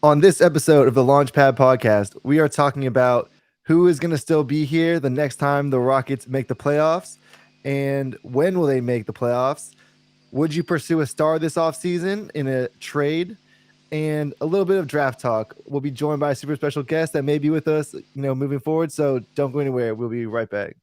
On this episode of the Launchpad podcast, we are talking about who is going to still be here the next time the Rockets make the playoffs and when will they make the playoffs. Would you pursue a star this offseason in a trade? And a little bit of draft talk. We'll be joined by a super special guest that may be with us, moving forward. So don't go anywhere. We'll be right back.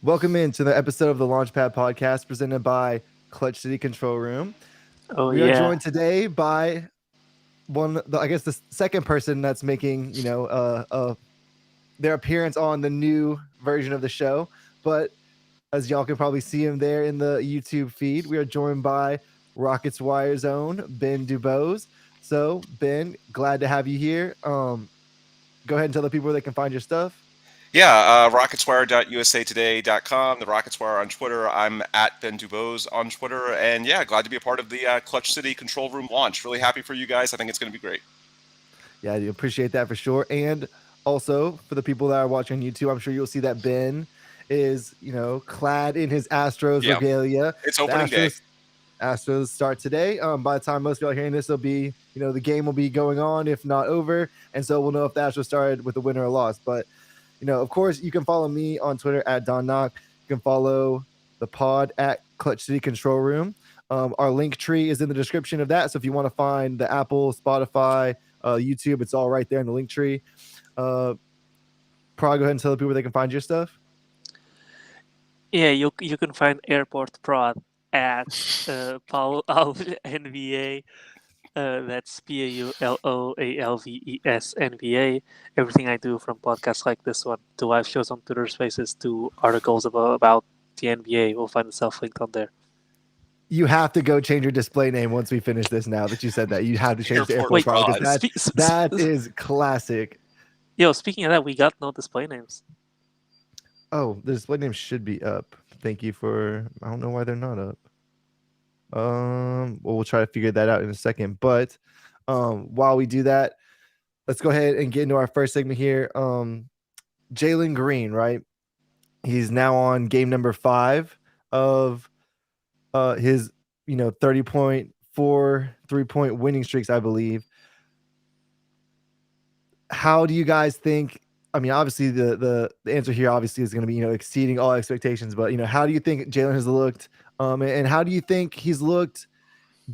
Welcome into the episode of the Launchpad podcast presented by Clutch City Control Room. Oh We are yeah. joined today by the second person that's making, their appearance on the new version of the show. But as y'all can probably see him there in the YouTube feed, we are joined by Rockets Wire's own Ben DuBose. So Ben, glad to have you here. Go ahead and tell the people where they can find your stuff. Yeah, rocketswire.usatoday.com, the Rockets Wire on Twitter. I'm at Ben DuBose on Twitter. And yeah, glad to be a part of the Clutch City Control Room launch. Really happy for you guys. I think it's going to be great. Yeah, I appreciate that for sure. And also for the people that are watching on YouTube, I'm sure you'll see that Ben is, clad in his Astros regalia. It's opening day. Astros start today. By the time most people are hearing this, it'll be, the game will be going on, if not over. And so we'll know if the Astros started with a win or a loss. But, of course, you can follow me on Twitter at Don Knock. You can follow the pod at Clutch City Control Room. Our link tree is in the description of that. So if you want to find the Apple, Spotify, YouTube, it's all right there in the link tree. Probably go ahead and tell the people where they can find your stuff. Yeah, you can find Airport Prod at Paulo Alves NBA. That's PAULOALVES NBA. Everything I do, from podcasts like this one to live shows on Twitter Spaces to articles about the NBA, will find itself linked on there. You have to go change your display name once we finish this. Now that you said that, you have to change the Airport Prod because that is classic. Yo, speaking of that, we got no display names. Oh, the display names should be up. Thank you for. I don't know why they're not up. Well, we'll try to figure that out in a second. But while we do that, let's go ahead and get into our first segment here. Jalen Green, right? He's now on game number 5 of his 30.4 3-point winning streaks, I believe. How do you guys think? I mean, obviously the answer here obviously is going to be exceeding all expectations. But how do you think Jalen has looked? And how do you think he's looked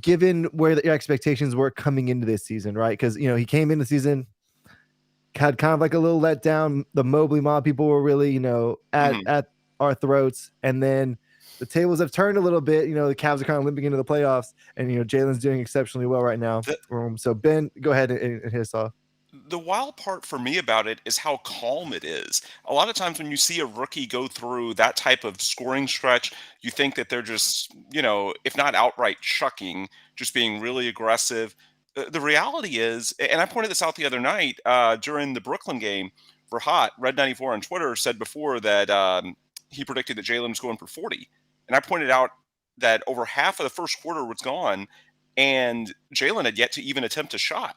given where the expectations were coming into this season, right? Because, he came in the season, had kind of like a little letdown. The Mobley mob people were really, at our throats. And then the tables have turned a little bit. The Cavs are kind of limping into the playoffs. And, Jalen's doing exceptionally well right now. So, Ben, go ahead and hit us off. The wild part for me about it is how calm it is. A lot of times when you see a rookie go through that type of scoring stretch, you think that they're just, if not outright chucking, just being really aggressive. The reality is, and I pointed this out the other night during the Brooklyn game, Rahat, Red94 on Twitter, said before that he predicted that Jalen was going for 40. And I pointed out that over half of the first quarter was gone, and Jalen had yet to even attempt a shot.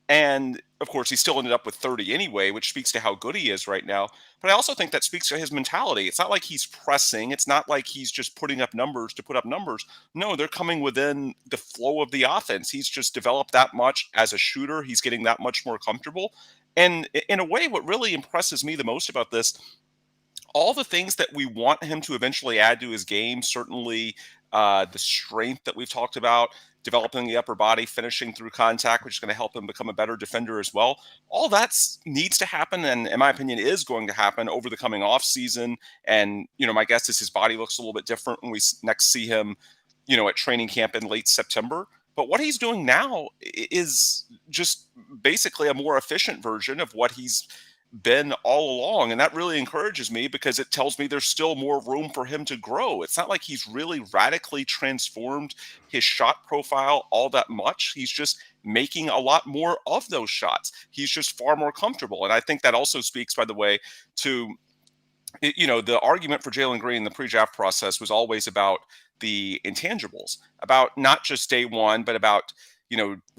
And of course, he still ended up with 30 anyway, which speaks to how good he is right now. But I also think that speaks to his mentality. It's not like he's pressing. It's not like he's just putting up numbers to put up numbers. No, they're coming within the flow of the offense. He's just developed that much as a shooter. He's getting that much more comfortable. And in a way, what really impresses me the most about this, all the things that we want him to eventually add to his game, certainly the strength that we've talked about, developing the upper body, finishing through contact, which is going to help him become a better defender as well. All that needs to happen, and in my opinion, is going to happen over the coming off season. And my guess is his body looks a little bit different when we next see him, at training camp in late September. But what he's doing now is just basically a more efficient version of what he's been all along. And that really encourages me because it tells me there's still more room for him to grow. It's not like he's really radically transformed his shot profile all that much. He's just making a lot more of those shots. He's just far more comfortable. And I think that also speaks, by the way, to the argument for Jalen Green in the pre-draft process was always about the intangibles, about not just day one, but about,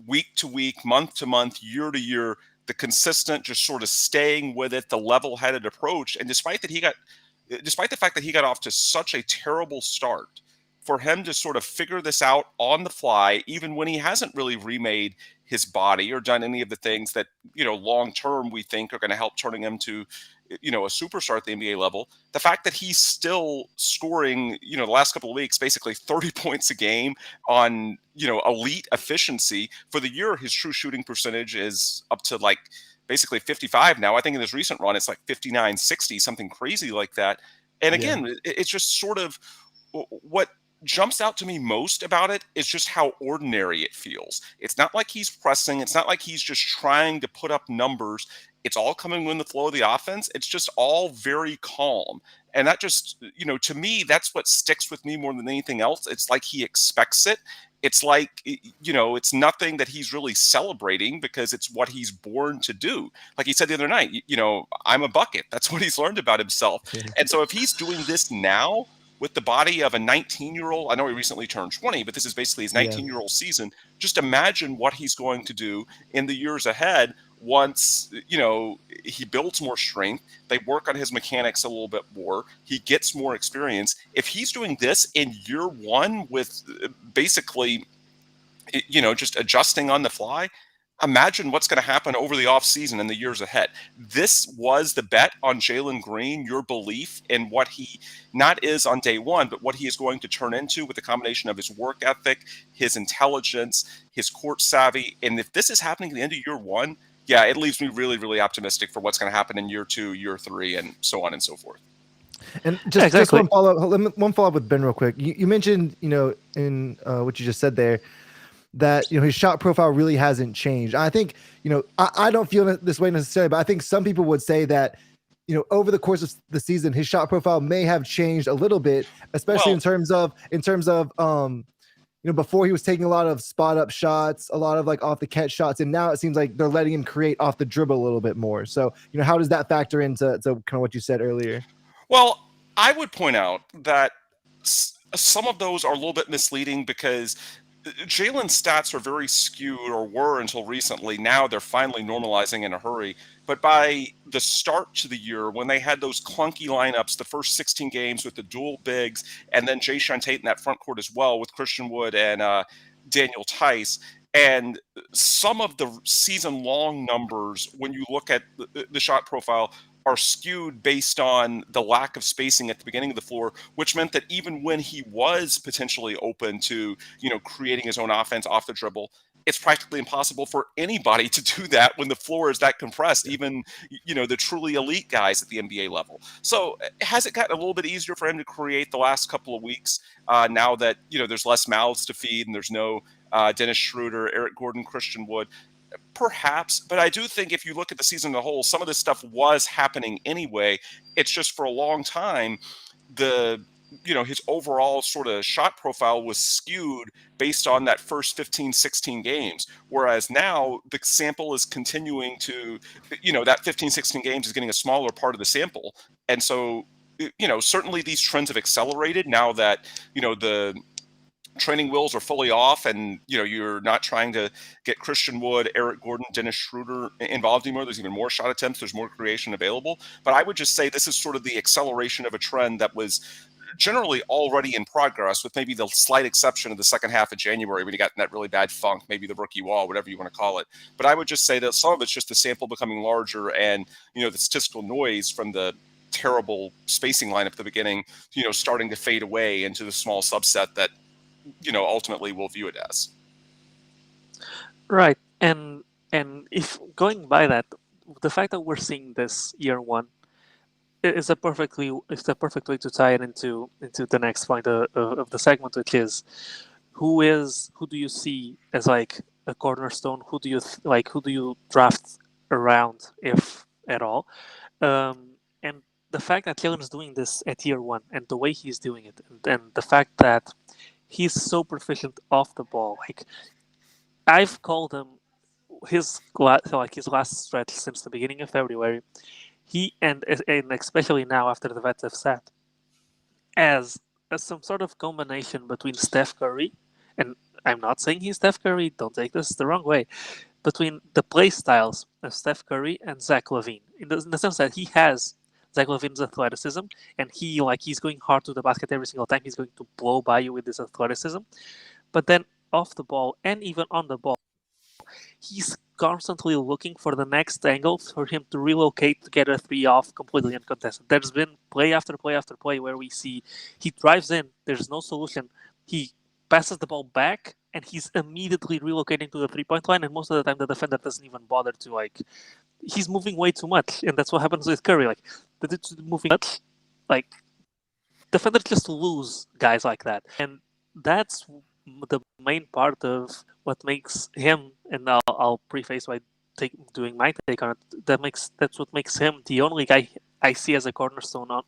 week to week, month to month, year to year, the consistent, just sort of staying with it, the level-headed approach. And despite the fact that he got off to such a terrible start, for him to sort of figure this out on the fly, even when he hasn't really remade his body or done any of the things that, long term we think are going to help turning him to, a superstar at the NBA level. The fact that he's still scoring, the last couple of weeks, basically 30 points a game on, elite efficiency. For the year, his true shooting percentage is up to like basically 55 now. I think in this recent run, it's like 59, 60, something crazy like that. And again, it's just sort of what jumps out to me most about it is just how ordinary it feels. It's not like he's pressing. It's not like he's just trying to put up numbers. It's all coming within the flow of the offense. It's just all very calm. And that just, to me, that's what sticks with me more than anything else. It's like he expects it. It's like, it's nothing that he's really celebrating because it's what he's born to do. Like he said the other night, I'm a bucket. That's what he's learned about himself. And so if he's doing this now with the body of a 19-year-old, I know he recently turned 20, but this is basically his 19-year-old season. Just imagine what he's going to do in the years ahead once, he builds more strength, they work on his mechanics a little bit more, he gets more experience. If he's doing this in year one with basically, just adjusting on the fly, imagine what's going to happen over the offseason in the years ahead. This was the bet on Jalen Green, your belief in what he not is on day one, but what he is going to turn into with the combination of his work ethic, his intelligence, his court savvy. And if this is happening at the end of year one, yeah, it leaves me really, really optimistic for what's going to happen in year two, year three, and so on and so forth. And just one follow-up with Ben real quick. You mentioned, in what you just said there, that his shot profile really hasn't changed. I think I don't feel this way necessarily, but I think some people would say that over the course of the season his shot profile may have changed a little bit, especially in terms of before he was taking a lot of spot up shots, a lot of like off the catch shots, and now it seems like they're letting him create off the dribble a little bit more. So how does that factor into kind of what you said earlier? Well, I would point out that some of those are a little bit misleading because Jalen's stats are very skewed, or were until recently. Now they're finally normalizing in a hurry. But by the start to the year, when they had those clunky lineups, the first 16 games with the dual bigs, and then Jayshawn Tate in that front court as well with Christian Wood and Daniel Tice, and some of the season-long numbers, when you look at the shot profile, are skewed based on the lack of spacing at the beginning of the floor, which meant that even when he was potentially open to, creating his own offense off the dribble, it's practically impossible for anybody to do that when the floor is that compressed, even, the truly elite guys at the NBA level. So has it gotten a little bit easier for him to create the last couple of weeks now that, there's less mouths to feed and there's no Dennis Schroeder, Eric Gordon, Christian Wood? Perhaps, but I do think if you look at the season as a whole, some of this stuff was happening anyway. It's just for a long time, his overall sort of shot profile was skewed based on that first 15, 16 games. Whereas now the sample is continuing to, that 15, 16 games is getting a smaller part of the sample. And so, certainly these trends have accelerated now that, the training wheels are fully off and you're not trying to get Christian Wood, Eric Gordon, Dennis Schroeder involved anymore. There's even more shot attempts, there's more creation available. But I would just say this is sort of the acceleration of a trend that was generally already in progress, with maybe the slight exception of the second half of January when you got in that really bad funk, maybe the rookie wall, whatever you want to call it. But I would just say that some of it's just the sample becoming larger and the statistical noise from the terrible spacing line at the beginning starting to fade away into the small subset that ultimately we'll view it as. Right. And if going by that, the fact that we're seeing this year one is a perfect way to tie it into the next point of the segment, which is who do you see as like a cornerstone? Who do you draft around, if at all? And the fact that Jalen is doing this at year one and the way he's doing it, and the fact that he's so proficient off the ball. Like, I've called him his last stretch since the beginning of February. He and especially now after the vets have sat, as some sort of combination between Steph Curry, and I'm not saying he's Steph Curry, don't take this the wrong way, between the play styles of Steph Curry and Zach LaVine, in the sense that he has Zach LaVine's athleticism, and he's going hard to the basket every single time. He's going to blow by you with his athleticism, but then off the ball and even on the ball, he's constantly looking for the next angle for him to relocate to get a three off completely uncontested. There's been play after play after play where we see he drives in, there's no solution. He passes the ball back and he's immediately relocating to the 3-point line, and most of the time the defender doesn't even bother to he's moving way too much, and that's what happens with Curry. Like the dude's moving much, like defenders just lose guys like that, and that's the main part of what makes him. And I'll preface by doing my take on it. That's what makes him the only guy I see as a cornerstone on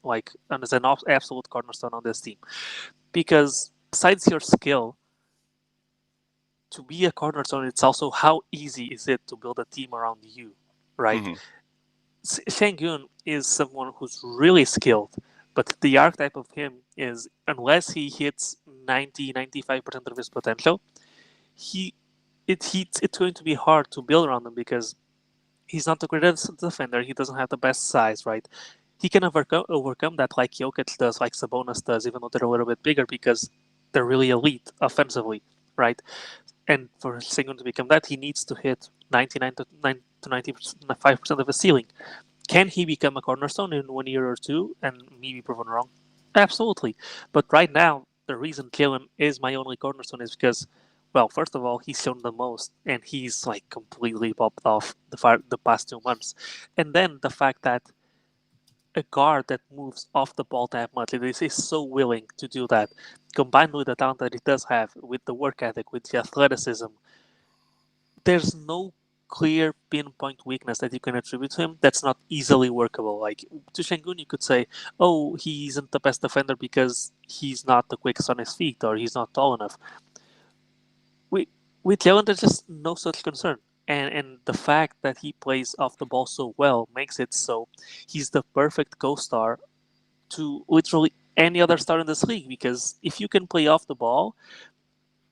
and as an absolute cornerstone on this team. Because besides your skill, to be a cornerstone, it's also how easy is it to build a team around you, right? Mhm. Şengün is someone who's really skilled, but the archetype of him is, unless he hits 90-95% of his potential, it's going to be hard to build around him because he's not the greatest defender. He doesn't have the best size, right? He can overcome that like Jokic does, like Sabonis does, even though they're a little bit bigger because they're really elite offensively, right? And for Şengün to become that, he needs to hit 99 to 95% of his ceiling. Can he become a cornerstone in 1 year or two and me be proven wrong? Absolutely. But right now, the reason Jalen is my only cornerstone is because, well, first of all, he's shown the most, and he's like completely popped off the past 2 months. And then the fact that a guard that moves off the ball that much, is so willing to do that, combined with the talent that he does have, with the work ethic, with the athleticism, there's no clear pinpoint weakness that you can attribute to him that's not easily workable. Like to Şengün, you could say, oh, he isn't the best defender because he's not the quickest on his feet or he's not tall enough. With Jalen, there's just no such concern. And the fact that he plays off the ball so well makes it so he's the perfect co-star to literally any other star in this league, because if you can play off the ball,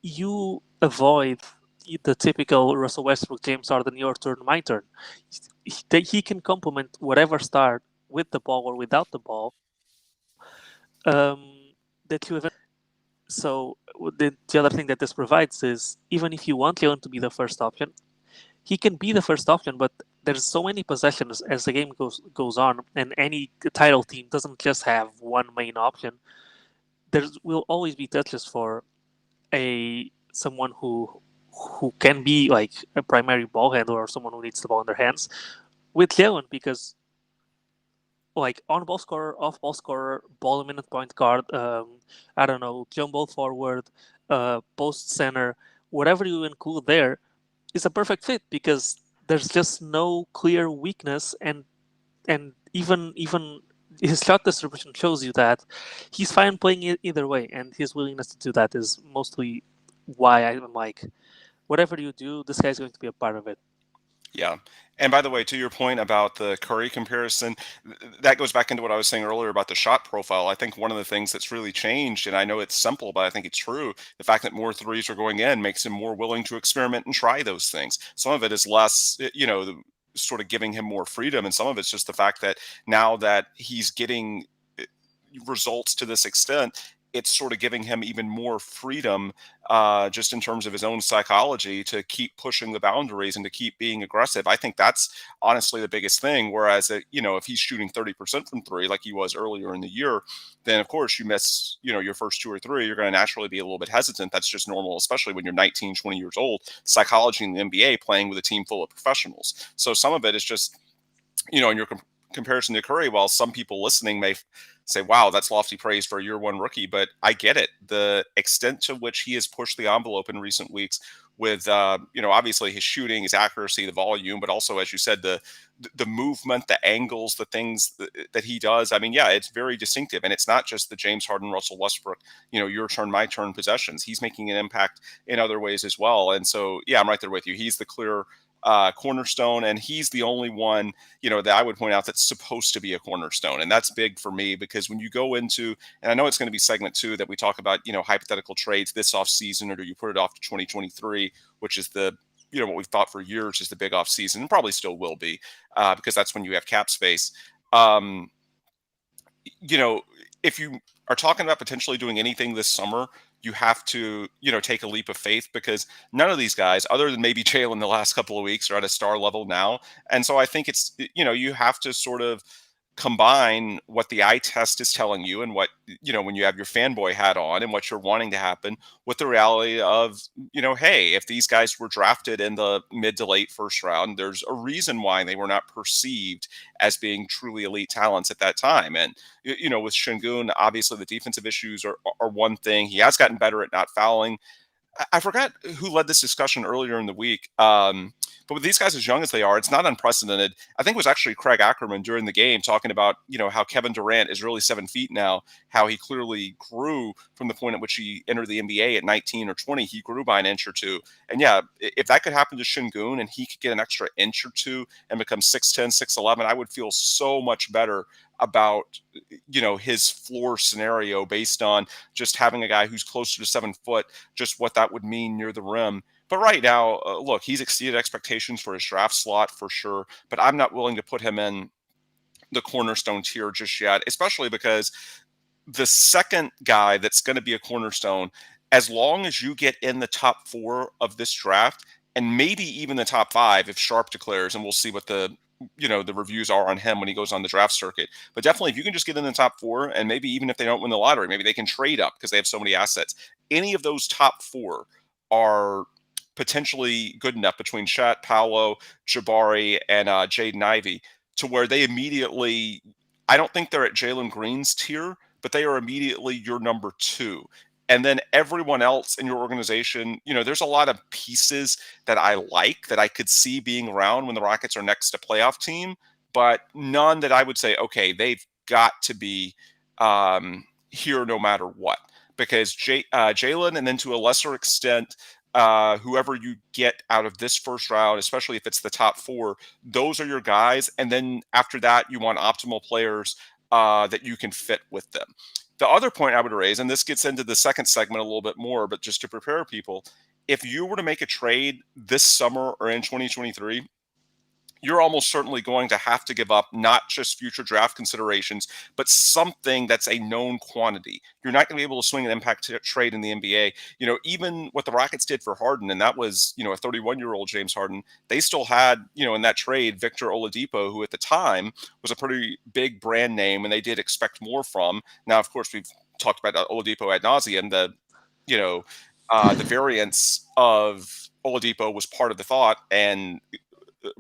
you avoid the typical Russell Westbrook, James Harden, your turn, my turn. He can complement whatever star with the ball or without the ball that you have. So the other thing that this provides is, even if you want Jalen to be the first option, he can be the first option, but there's so many possessions as the game goes on, and any title team doesn't just have one main option. There will always be touches for someone who can be like a primary ball handler or someone who needs the ball in their hands with Jalen, because like on ball scorer, off ball scorer, ball minute point guard, I don't know, jump ball forward, post center, whatever you include there is a perfect fit, because there's just no clear weakness, and even his shot distribution shows you that he's fine playing it either way, and his willingness to do that is mostly why I'm like, whatever you do, this guy's going to be a part of it. Yeah. And by the way, to your point about the Curry comparison, that goes back into what I was saying earlier about the shot profile. I think one of the things that's really changed, and I know it's simple, but I think it's true, the fact that more threes are going in makes him more willing to experiment and try those things. Some of it is less, sort of giving him more freedom, and some of it's just the fact that now that he's getting results to this extent, it's sort of giving him even more freedom, just in terms of his own psychology, to keep pushing the boundaries and to keep being aggressive. I think that's honestly the biggest thing. Whereas, if he's shooting 30% from three, like he was earlier in the year, then of course you miss, your first two or three, you're going to naturally be a little bit hesitant. That's just normal, especially when you're 19, 20 years old, psychology in the NBA, playing with a team full of professionals. So some of it is just, in your comparison to Curry, while some people listening may say, wow, that's lofty praise for a year one rookie, but I get it. The extent to which he has pushed the envelope in recent weeks with, obviously his shooting, his accuracy, the volume, but also, as you said, the movement, the angles, the things that he does. I mean, yeah, it's very distinctive. And it's not just the James Harden, Russell Westbrook, your turn, my turn possessions. He's making an impact in other ways as well. And so, yeah, I'm right there with you. He's the clear cornerstone, and he's the only one, that I would point out that's supposed to be a cornerstone. And that's big for me because when you go into, and I know it's going to be segment 2 that we talk about, hypothetical trades this off season, or do you put it off to 2023, which is the, what we've thought for years is the big off season, and probably still will be, because that's when you have cap space. If you are talking about potentially doing anything this summer, you have to, take a leap of faith, because none of these guys, other than maybe Jalen the last couple of weeks, are at a star level now. And so I think it's, you have to sort of combine what the eye test is telling you and what, when you have your fanboy hat on and what you're wanting to happen, with the reality of, hey, if these guys were drafted in the mid to late first round, there's a reason why they were not perceived as being truly elite talents at that time. And, with Şengün, obviously the defensive issues are one thing. He has gotten better at not fouling. I forgot who led this discussion earlier in the week. But with these guys as young as they are, it's not unprecedented. I think it was actually Craig Ackerman during the game talking about, how Kevin Durant is really 7 feet now, how he clearly grew from the point at which he entered the NBA at 19 or 20. He grew by an inch or two. And yeah, if that could happen to Şengün and he could get an extra inch or two and become 6'10", 6'11", I would feel so much better about, his floor scenario based on just having a guy who's closer to 7 foot, just what that would mean near the rim. But right now, look, he's exceeded expectations for his draft slot for sure, but I'm not willing to put him in the cornerstone tier just yet, especially because the second guy that's going to be a cornerstone, as long as you get in the top 4 of this draft, and maybe even the top 5 if Sharp declares, and we'll see what the reviews are on him when he goes on the draft circuit. But definitely, if you can just get in the top 4, and maybe even if they don't win the lottery, maybe they can trade up because they have so many assets. Any of those top 4 are potentially good enough between Shat, Paulo, Jabari, and Jaden Ivey to where they immediately, I don't think they're at Jalen Green's tier, but they are immediately your number 2. And then everyone else in your organization, there's a lot of pieces that I like that I could see being around when the Rockets are next to playoff team, but none that I would say, okay, they've got to be here no matter what. Because Jalen, and then to a lesser extent, whoever you get out of this first round, especially if it's the top 4, those are your guys. And then after that, you want optimal players that you can fit with them. The other point I would raise, and this gets into the second segment a little bit more, but just to prepare people, if you were to make a trade this summer or in 2023, you're almost certainly going to have to give up not just future draft considerations, but something that's a known quantity. You're not going to be able to swing an impact trade in the NBA. Even what the Rockets did for Harden, and that was, a 31-year-old James Harden, they still had, in that trade, Victor Oladipo, who at the time was a pretty big brand name, and they did expect more from. Now, of course, we've talked about Oladipo ad nauseum. The variance of Oladipo was part of the thought, and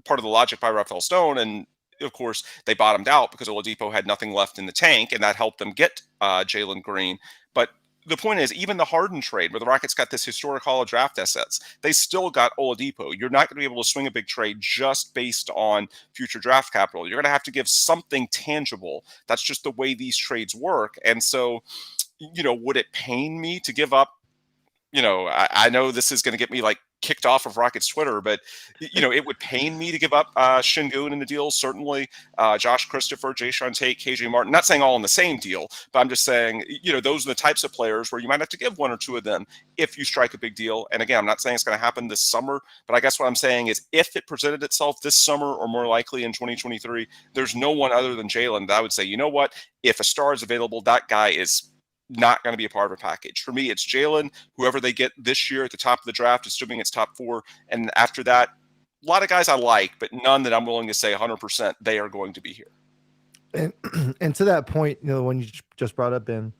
part of the logic by Rafael Stone, and of course they bottomed out because Oladipo had nothing left in the tank, and that helped them get Jalen Green. But the point is, even the Harden trade, where the Rockets got this historic haul of draft assets, they still got Oladipo. You're not going to be able to swing a big trade just based on future draft capital. You're going to have to give something tangible. That's just the way these trades work. And so, would it pain me to give up? I know this is going to get me kicked off of Rockets Twitter, but it would pain me to give up Şengün in the deal. Certainly, Josh Christopher, Jayshawn Tate, KJ Martin. Not saying all in the same deal, but I'm just saying those are the types of players where you might have to give 1 or 2 of them if you strike a big deal. And again, I'm not saying it's going to happen this summer, but I guess what I'm saying is if it presented itself this summer or more likely in 2023, there's no one other than Jalen that I would say, you know what, if a star is available, that guy is not going to be a part of a package. For me, it's Jalen, whoever they get this year at the top of the draft, assuming it's top 4. And after that, a lot of guys I like, but none that I'm willing to say 100% they are going to be here. And to that point, when you just brought up, Ben,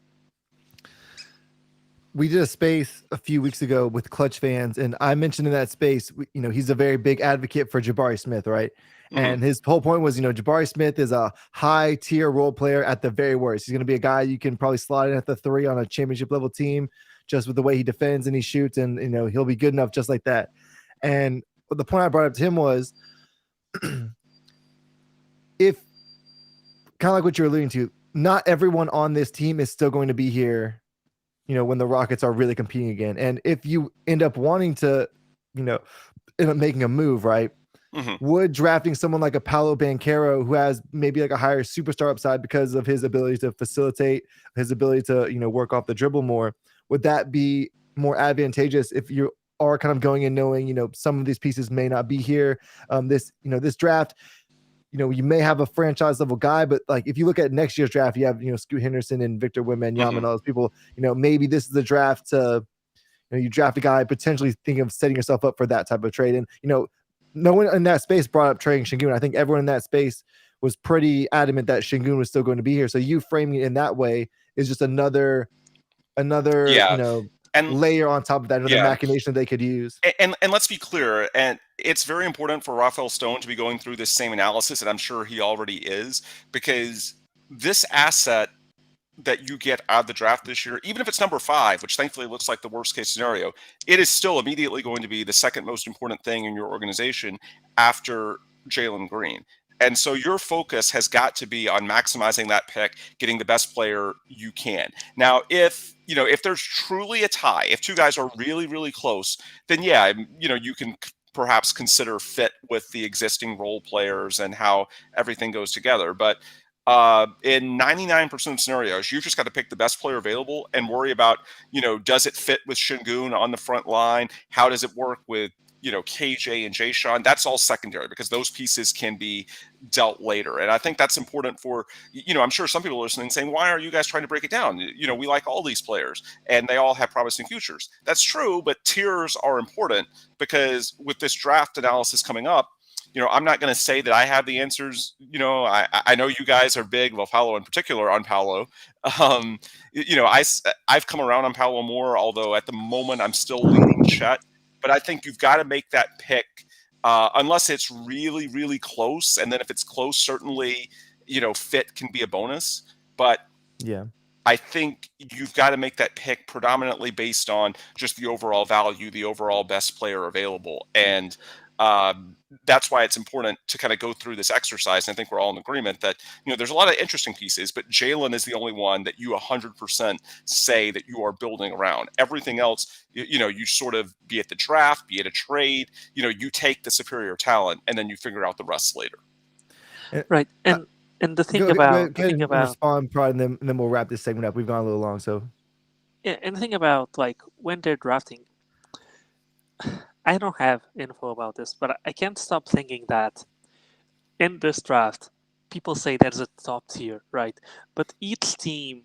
we did a space a few weeks ago with Clutch fans, and I mentioned in that space, he's a very big advocate for Jabari Smith, right? Mm-hmm. And his whole point was, Jabari Smith is a high tier role player at the very worst. He's going to be a guy you can probably slot in at the 3 on a championship level team, just with the way he defends and he shoots, and he'll be good enough just like that. And the point I brought up to him was, if kind of like what you're alluding to, not everyone on this team is still going to be here, when the Rockets are really competing again. And if you end up wanting to, end up making a move, right? Mhm. would drafting someone like a Paolo Banchero, who has maybe like a higher superstar upside because of his ability to facilitate, his ability to, work off the dribble more, would that be more advantageous if you are kind of going in knowing, some of these pieces may not be here? This draft, you may have a franchise level guy, but like if you look at next year's draft, you have, Scoot Henderson and Victor Wembanyama and all those people, maybe this is the draft to, you draft a guy potentially thinking of setting yourself up for that type of trade. And, no one in that space brought up trading Şengün. I think everyone in that space was pretty adamant that Şengün was still going to be here. So you framing it in that way is just another, Yeah, and layer on top of that, another yeah, machination they could use. and let's be clear, and it's very important for Rafael Stone to be going through this same analysis, and I'm sure he already is, because this asset that you get out of the draft this year, even if it's number 5, which thankfully looks like the worst case scenario, it is still immediately going to be the second most important thing in your organization after Jalen Green. And so your focus has got to be on maximizing that pick, getting the best player you can. Now, if there's truly a tie, if two guys are really, really close, then yeah, you can perhaps consider fit with the existing role players and how everything goes together. But in 99% of scenarios, you've just got to pick the best player available and worry about, does it fit with Şengün on the front line? How does it work with, KJ and Jay Sean? That's all secondary because those pieces can be dealt later. And I think that's important for, I'm sure some people are listening saying, why are you guys trying to break it down? We like all these players and they all have promising futures. That's true, but tiers are important because with this draft analysis coming up, I'm not going to say that I have the answers. I know you guys are big, well, Paulo in particular, on Paulo. I've come around on Paulo more, although at the moment I'm still leaning Chet. But I think you've got to make that pick unless it's really, really close. And then if it's close, certainly, fit can be a bonus. But yeah, I think you've got to make that pick predominantly based on just the overall value, the overall best player available. And that's why it's important to kind of go through this exercise. And I think we're all in agreement that, there's a lot of interesting pieces, but Jalen is the only one that you 100% say that you are building around. Everything else, you sort of, be it the draft, be it a trade, you take the superior talent and then you figure out the rest later. Right. And the thing go about ahead and respond, probably, and then we'll wrap this segment up. We've gone a little long, so yeah, and the thing about like when they're drafting, I don't have info about this, but I can't stop thinking that in this draft, people say there's a top tier, right? But each team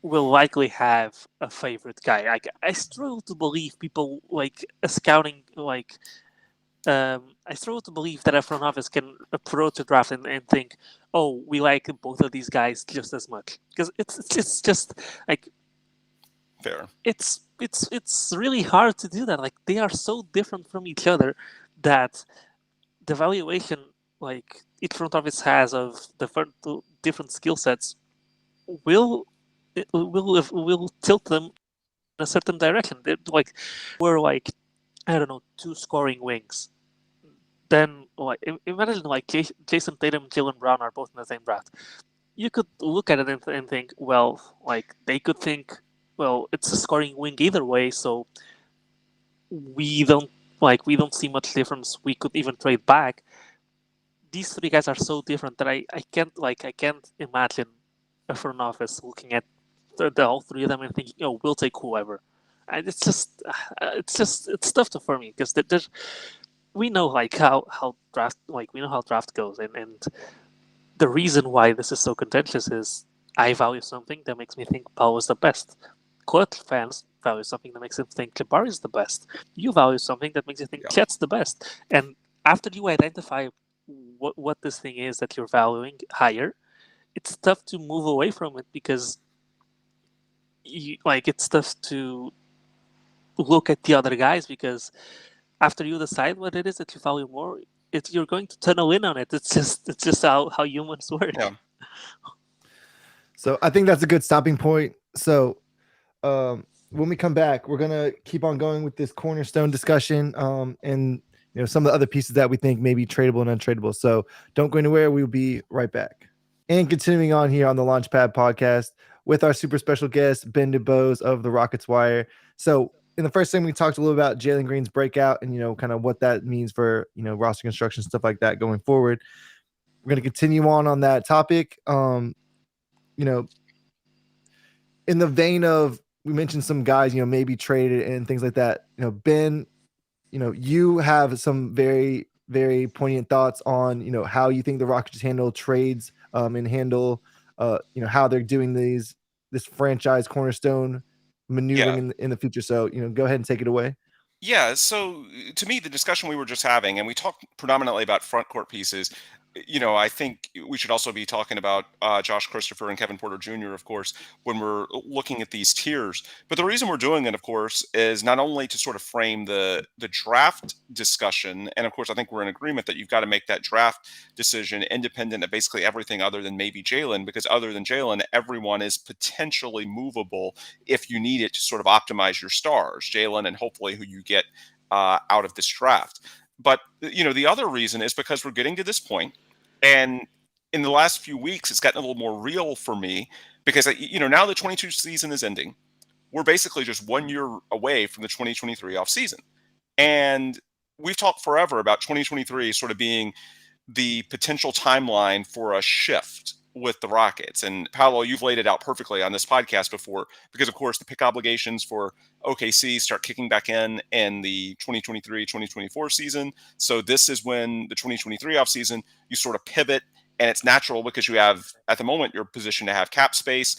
will likely have a favorite guy. I struggle to believe people like a scouting like. I struggle to believe that a front office can approach a draft and think, "Oh, we like both of these guys just as much," because it's just like fair. It's really hard to do that. Like they are so different from each other that the valuation like each front office has of the different skill sets will tilt them in a certain direction. They're like we're like I don't know 2 scoring wings. Then like imagine like Jason Tatum and Jalen Brown are both in the same draft. You could look at it and think, well, like they could think, well, it's a scoring wing either way, so we don't see much difference. We could even trade back. These 3 guys are so different that I can't imagine a front office looking at the all 3 of them and thinking, oh, we'll take whoever. And it's tough for me because there's we know like how draft goes and the reason why this is so contentious is I value something that makes me think Paulo is the best. Court fans value something that makes them think Jabari is the best. You value something that makes you think Chet's the best. And after you identify what this thing is that you're valuing higher, it's tough to move away from it because it's tough to look at the other guys because after you decide what it is that you value more, you're going to tunnel in on it. It's just how humans work. Yeah. So I think that's a good stopping point. So when we come back, we're gonna keep on going with this cornerstone discussion and some of the other pieces that we think may be tradable and untradeable. So don't go anywhere. We'll be right back. And continuing on here on the Launchpad podcast with our super special guest, Ben DuBose of the Rockets Wire. So in the first thing we talked a little about Jalen Green's breakout and, kind of what that means for, roster construction, stuff like that going forward. We're going to continue on that topic. In the vein of, we mentioned some guys, maybe traded and things like that. Ben, you have some very, very poignant thoughts on, how you think the Rockets handle trades, and handle, how they're doing this franchise cornerstone maneuvering in the future. So, go ahead and take it away. Yeah, so to me, the discussion we were just having, and we talked predominantly about front court pieces. I think we should also be talking about Josh Christopher and Kevin Porter Jr., of course, when we're looking at these tiers. But the reason we're doing it, of course, is not only to sort of frame the draft discussion, and of course, I think we're in agreement that you've got to make that draft decision independent of basically everything other than maybe Jalen, because other than Jalen, everyone is potentially movable if you need it to sort of optimize your stars, Jalen, and hopefully who you get out of this draft. But the other reason is because we're getting to this point, and in the last few weeks, it's gotten a little more real for me because now the 22 season is ending. We're basically just 1 year away from the 2023 offseason, and we've talked forever about 2023 sort of being the potential timeline for a shift with the Rockets. And Paulo, you've laid it out perfectly on this podcast before, because of course the pick obligations for OKC start kicking back in the 2023-2024 season. So this is when the 2023 offseason, you sort of pivot, and it's natural because you have, at the moment, your position to have cap space.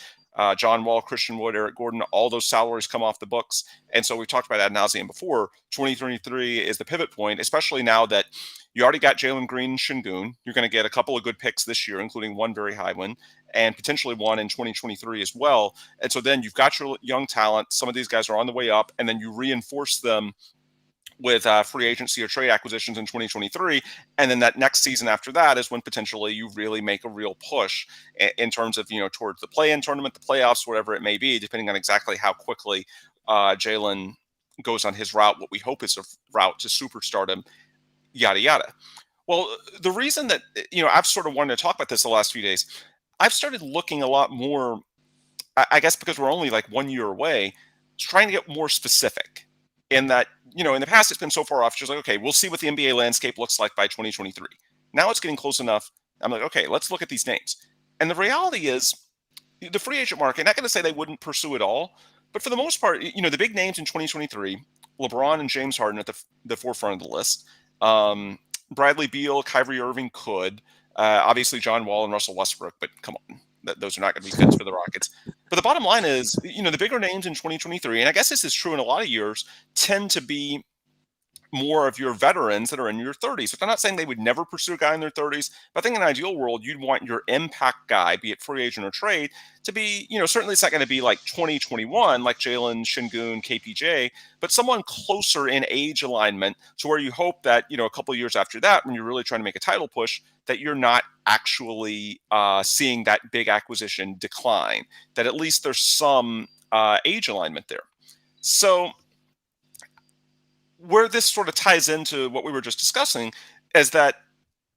John Wall, Christian Wood, Eric Gordon, all those salaries come off the books. And so we've talked about ad nauseum before. 2023 is the pivot point, especially now that you already got Jalen Green and Şengün. You're going to get a couple of good picks this year, including one very high one, and potentially one in 2023 as well. And so then you've got your young talent. Some of these guys are on the way up, and then you reinforce them with free agency or trade acquisitions in 2023. And then that next season after that is when potentially you really make a real push in terms of, towards the play-in tournament, the playoffs, whatever it may be, depending on exactly how quickly Jalen goes on his route, what we hope is a route to superstardom, yada, yada. Well, the reason that, I've sort of wanted to talk about this the last few days, I've started looking a lot more, I guess because we're only like 1 year away, trying to get more specific. In that, in the past, it's been so far off, just like, okay, we'll see what the NBA landscape looks like by 2023. Now it's getting close enough. I'm like, okay, let's look at these names. And the reality is, the free agent market, not going to say they wouldn't pursue it all, but for the most part, the big names in 2023, LeBron and James Harden at the forefront of the list. Bradley Beal, Kyrie Irving could. Obviously, John Wall and Russell Westbrook, but come on. Those are not going to be fits for the Rockets. But the bottom line is, the bigger names in 2023, and I guess this is true in a lot of years, tend to be more of your veterans that are in your 30s. I'm not saying they would never pursue a guy in their 30s, but I think in an ideal world, you'd want your impact guy, be it free agent or trade, to be, certainly it's not going to be like 2021, like Jalen, Şengün, KPJ, but someone closer in age alignment to where you hope that, a couple of years after that, when you're really trying to make a title push, that you're not actually seeing that big acquisition decline, that at least there's some age alignment there. So where this sort of ties into what we were just discussing is that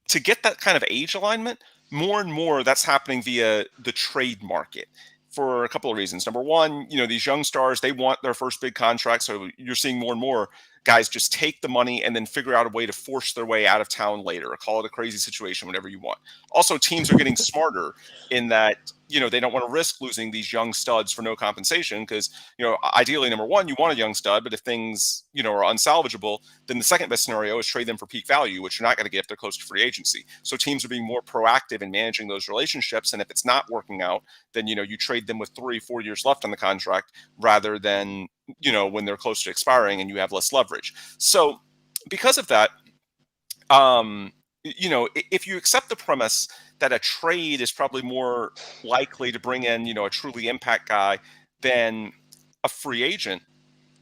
to get that kind of age alignment, more and more that's happening via the trade market for a couple of reasons. Number one, these young stars, they want their first big contract. So you're seeing more and more guys just take the money and then figure out a way to force their way out of town later, or call it a crazy situation, whatever you want. Also, teams are getting smarter in that, they don't want to risk losing these young studs for no compensation because, ideally, number one, you want a young stud, but if things, are unsalvageable, then the second best scenario is trade them for peak value, which you're not going to get if they're close to free agency. So teams are being more proactive in managing those relationships. And if it's not working out, then, you trade them with 3-4 years left on the contract rather than, when they're close to expiring and you have less leverage. So because of that, if you accept the premise that a trade is probably more likely to bring in, a truly impact guy than a free agent,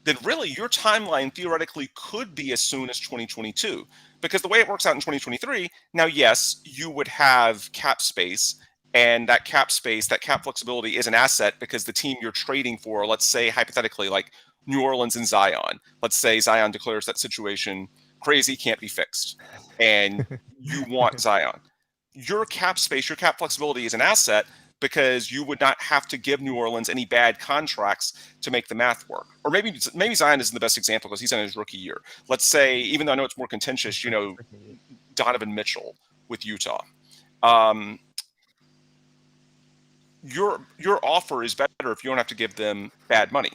then really your timeline theoretically could be as soon as 2022. Because the way it works out in 2023, now, yes, you would have cap space, and that cap space, that cap flexibility is an asset because the team you're trading for, let's say hypothetically like New Orleans and Zion, let's say Zion declares that situation crazy, can't be fixed, and you want Zion. Your cap space, your cap flexibility is an asset, because you would not have to give New Orleans any bad contracts to make the math work. Or maybe Zion isn't the best example because he's on his rookie year. Let's say, even though I know it's more contentious, Donovan Mitchell with Utah. Your offer is better if you don't have to give them bad money.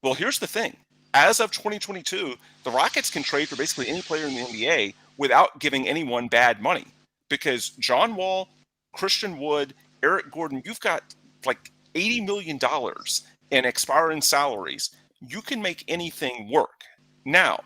Well, here's the thing. As of 2022, the Rockets can trade for basically any player in the NBA without giving anyone bad money, because John Wall, Christian Wood, Eric Gordon, you've got like $80 million in expiring salaries. You can make anything work. Now,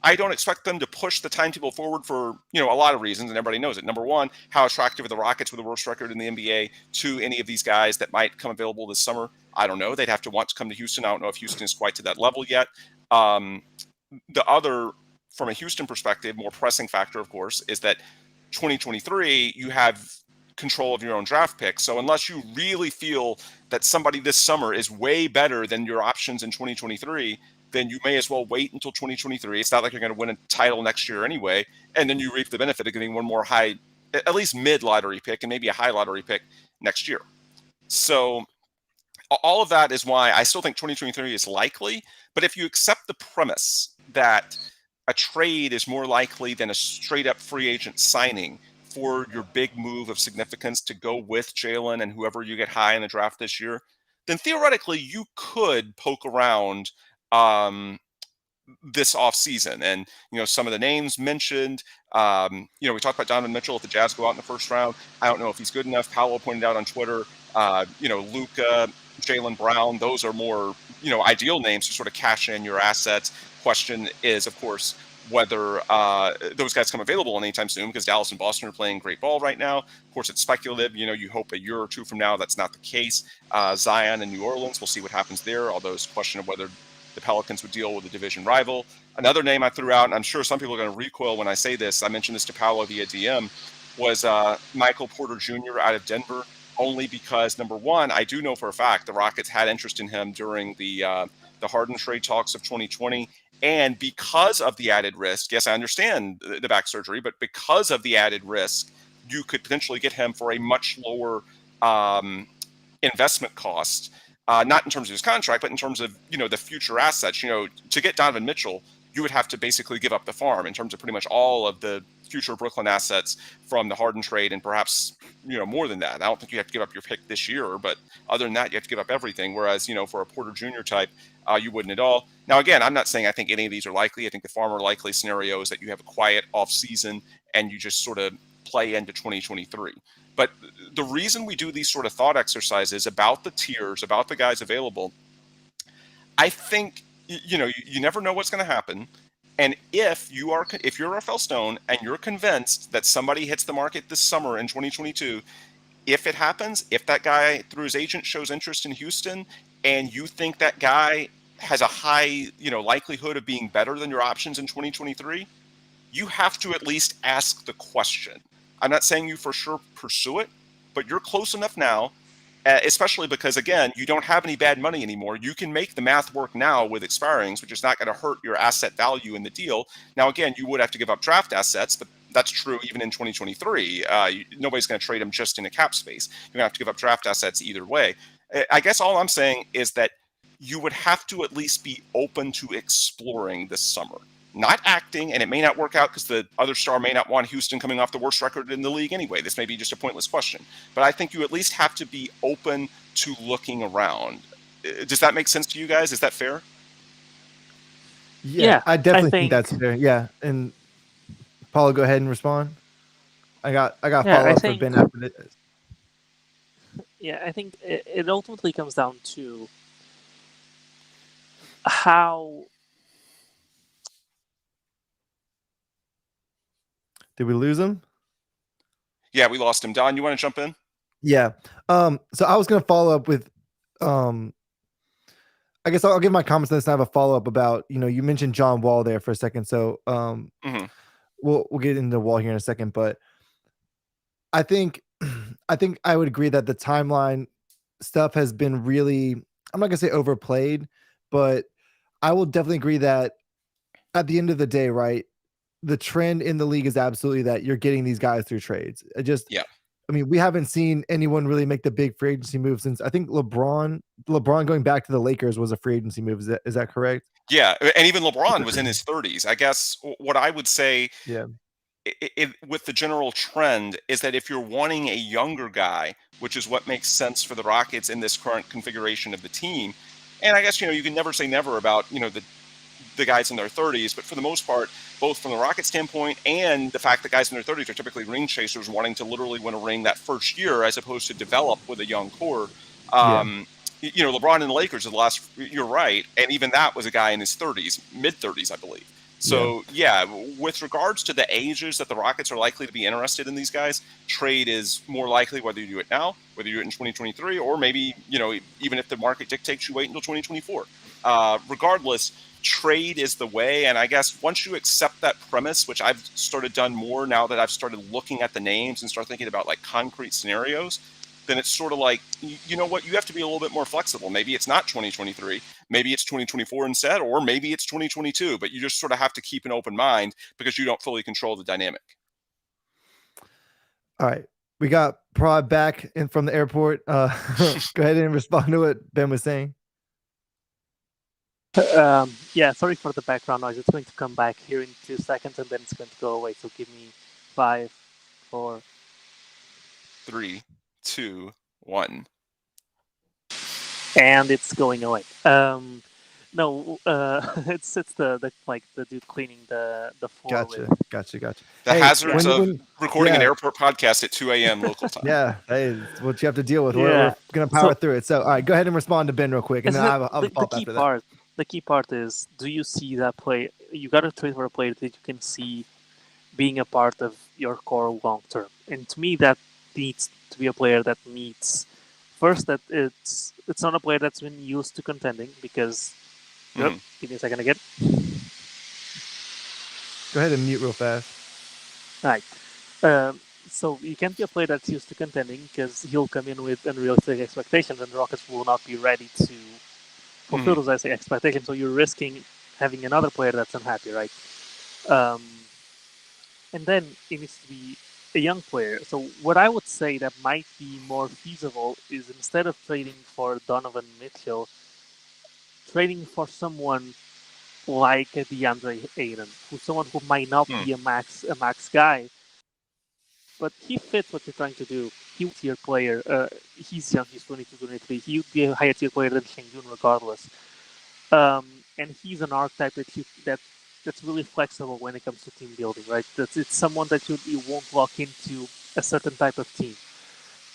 I don't expect them to push the timetable forward for, a lot of reasons, and everybody knows it. Number one, how attractive are the Rockets with the worst record in the NBA to any of these guys that might come available this summer? I don't know. They'd have to want to come to Houston. I don't know if Houston is quite to that level yet. The other, from a Houston perspective, more pressing factor, of course, is that 2023, you have control of your own draft pick. So unless you really feel that somebody this summer is way better than your options in 2023, then you may as well wait until 2023. It's not like you're going to win a title next year anyway. And then you reap the benefit of getting one more high, at least mid lottery pick, and maybe a high lottery pick next year. So all of that is why I still think 2023 is likely. But if you accept the premise that a trade is more likely than a straight up free agent signing for your big move of significance to go with Jalen and whoever you get high in the draft this year, then theoretically you could poke around this offseason. And, some of the names mentioned, we talked about Donovan Mitchell. If the Jazz go out in the first round, I don't know if he's good enough. Paulo pointed out on Twitter, Luka, Jaylen Brown, those are more, ideal names to sort of cash in your assets. Question is, of course, whether those guys come available anytime soon, because Dallas and Boston are playing great ball right now. Of course, it's speculative. You hope a year or two from now that's not the case. Zion and New Orleans, we'll see what happens there, although it's a question of whether the Pelicans would deal with a division rival. Another name I threw out, and I'm sure some people are going to recoil when I say this, I mentioned this to Paulo via DM, was Michael Porter Jr. out of Denver, only because, number one, I do know for a fact the Rockets had interest in him during the Harden trade talks of 2020. And because of the added risk, yes, I understand the back surgery, but because of the added risk, you could potentially get him for a much lower investment cost. Not in terms of his contract, but in terms of, the future assets. To get Donovan Mitchell, you would have to basically give up the farm in terms of pretty much all of the future Brooklyn assets from the Harden trade, and perhaps, more than that. I don't think you have to give up your pick this year, but other than that, you have to give up everything. Whereas, for a Porter Jr. type, you wouldn't at all. Now, again, I'm not saying I think any of these are likely. I think the far more likely scenario is that you have a quiet off season and you just sort of play into 2023. But the reason we do these sort of thought exercises about the tiers, about the guys available, I think, you never know what's going to happen. And if you're Rafael Stone and you're convinced that somebody hits the market this summer in 2022, if it happens, if that guy through his agent shows interest in Houston and you think that guy has a high, likelihood of being better than your options in 2023, you have to at least ask the question. I'm not saying you for sure pursue it, but you're close enough now, especially because, again, you don't have any bad money anymore. You can make the math work now with expirings, which is not going to hurt your asset value in the deal. Now, again, you would have to give up draft assets, but that's true even in 2023. Nobody's going to trade them just in a cap space. You're going to have to give up draft assets either way. I guess all I'm saying is that you would have to at least be open to exploring this summer. Not acting, and it may not work out because the other star may not want Houston coming off the worst record in the league anyway. This may be just a pointless question. But I think you at least have to be open to looking around. Does that make sense to you guys? Is that fair? Yeah, I definitely think that's fair. Yeah. And Paulo, go ahead and respond. I got follow-up for Ben after this. Yeah, I think it ultimately comes down to how... Did we lose him? Yeah, we lost him. Don, you want to jump in? Yeah. So I was going to follow up with, I guess I'll give my comments on this and I have a follow-up about, you mentioned John Wall there for a second. So we'll get into Wall here in a second, but I think I would agree that the timeline stuff has been really, I'm not going to say overplayed, but I will definitely agree that at the end of the day, right, the trend in the league is absolutely that you're getting these guys through trades. I mean, we haven't seen anyone really make the big free agency move since I think LeBron going back to the Lakers was a free agency move. Is that correct? Yeah, and even LeBron was in his 30s. I guess what I would say Yeah. with the general trend is that if you're wanting a younger guy, which is what makes sense for the Rockets in this current configuration of the team, and I guess you can never say never about the guys in their 30s, but for the most part, both from the Rocket standpoint and the fact that guys in their 30s are typically ring chasers wanting to literally win a ring that first year as opposed to develop with a young core. LeBron and the Lakers are the last, you're right. And even that was a guy in his 30s, mid 30s, I believe. So, with regards to the ages that the Rockets are likely to be interested in these guys, trade is more likely whether you do it now, whether you do it in 2023, or maybe, even if the market dictates you wait until 2024. Regardless, trade is the way. And I guess once you accept that premise, which I've started done more now that I've started looking at the names and start thinking about like concrete scenarios, then it's sort of like, you know what, you have to be a little bit more flexible. Maybe it's not 2023, maybe it's 2024 instead, or maybe it's 2022, but you just sort of have to keep an open mind because you don't fully control the dynamic. All right. We got Prod back in from the airport. Go ahead and respond to what Ben was saying. Sorry for the background noise. It's going to come back here in 2 seconds and then it's going to go away. So give me 5, 4, 3, 2, 1. And it's going away. It's the dude cleaning the floor. Gotcha. The hazards of recording an airport podcast at 2 a.m. local time. Yeah, hey, it's what you have to deal with. We're gonna power through it. So, all right, go ahead and respond to Ben real quick, and then I'll follow after that. The key part is: do you see that play? You got to trade for a player that you can see being a part of your core long term. And to me, that needs to be a player that meets first that it's not a player that's been used to contending because. Give me a second again. Go ahead and mute real fast. All right. So you can't be a player that's used to contending because he'll come in with unrealistic expectations, and the Rockets will not be ready to fulfill those expectations. So you're risking having another player that's unhappy, right? And then it needs to be a young player. So what I would say that might be more feasible is instead of trading for Donovan Mitchell, trading for someone like DeAndre Ayton, who's someone who might not be a max guy, but he fits what you're trying to do. He would be a tier player. He's young. He's 22, 23. He would be a higher tier player than Shengun regardless. And he's an archetype that's really flexible when it comes to team building, right? It's someone that you won't lock into a certain type of team.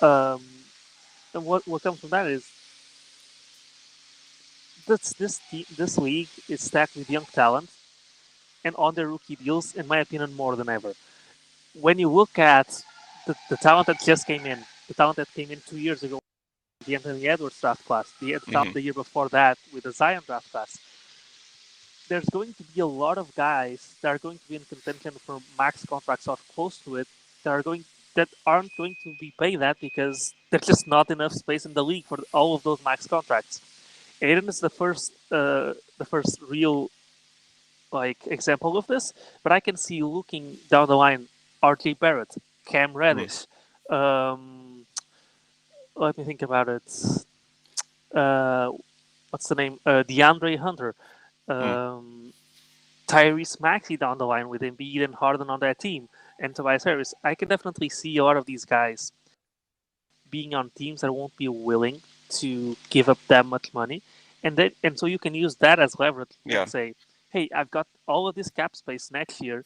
And what comes from that is this league is stacked with young talent, and on their rookie deals, in my opinion, more than ever. When you look at the talent that just came in, the talent that came in 2 years ago, the Anthony Edwards draft class, the year before that with the Zion draft class, there's going to be a lot of guys that are going to be in contention for max contracts or close to it that aren't going to be paid that because there's just not enough space in the league for all of those max contracts. Aiden is the first real example of this, but I can see looking down the line, RJ Barrett, Cam Reddish. Let me think about it. What's the name? DeAndre Hunter, Tyrese Maxey down the line with Embiid and Harden on that team, and Tobias Harris. I can definitely see a lot of these guys being on teams that won't be willing to give up that much money, and so you can use that as leverage and say, hey, I've got all of this cap space next year.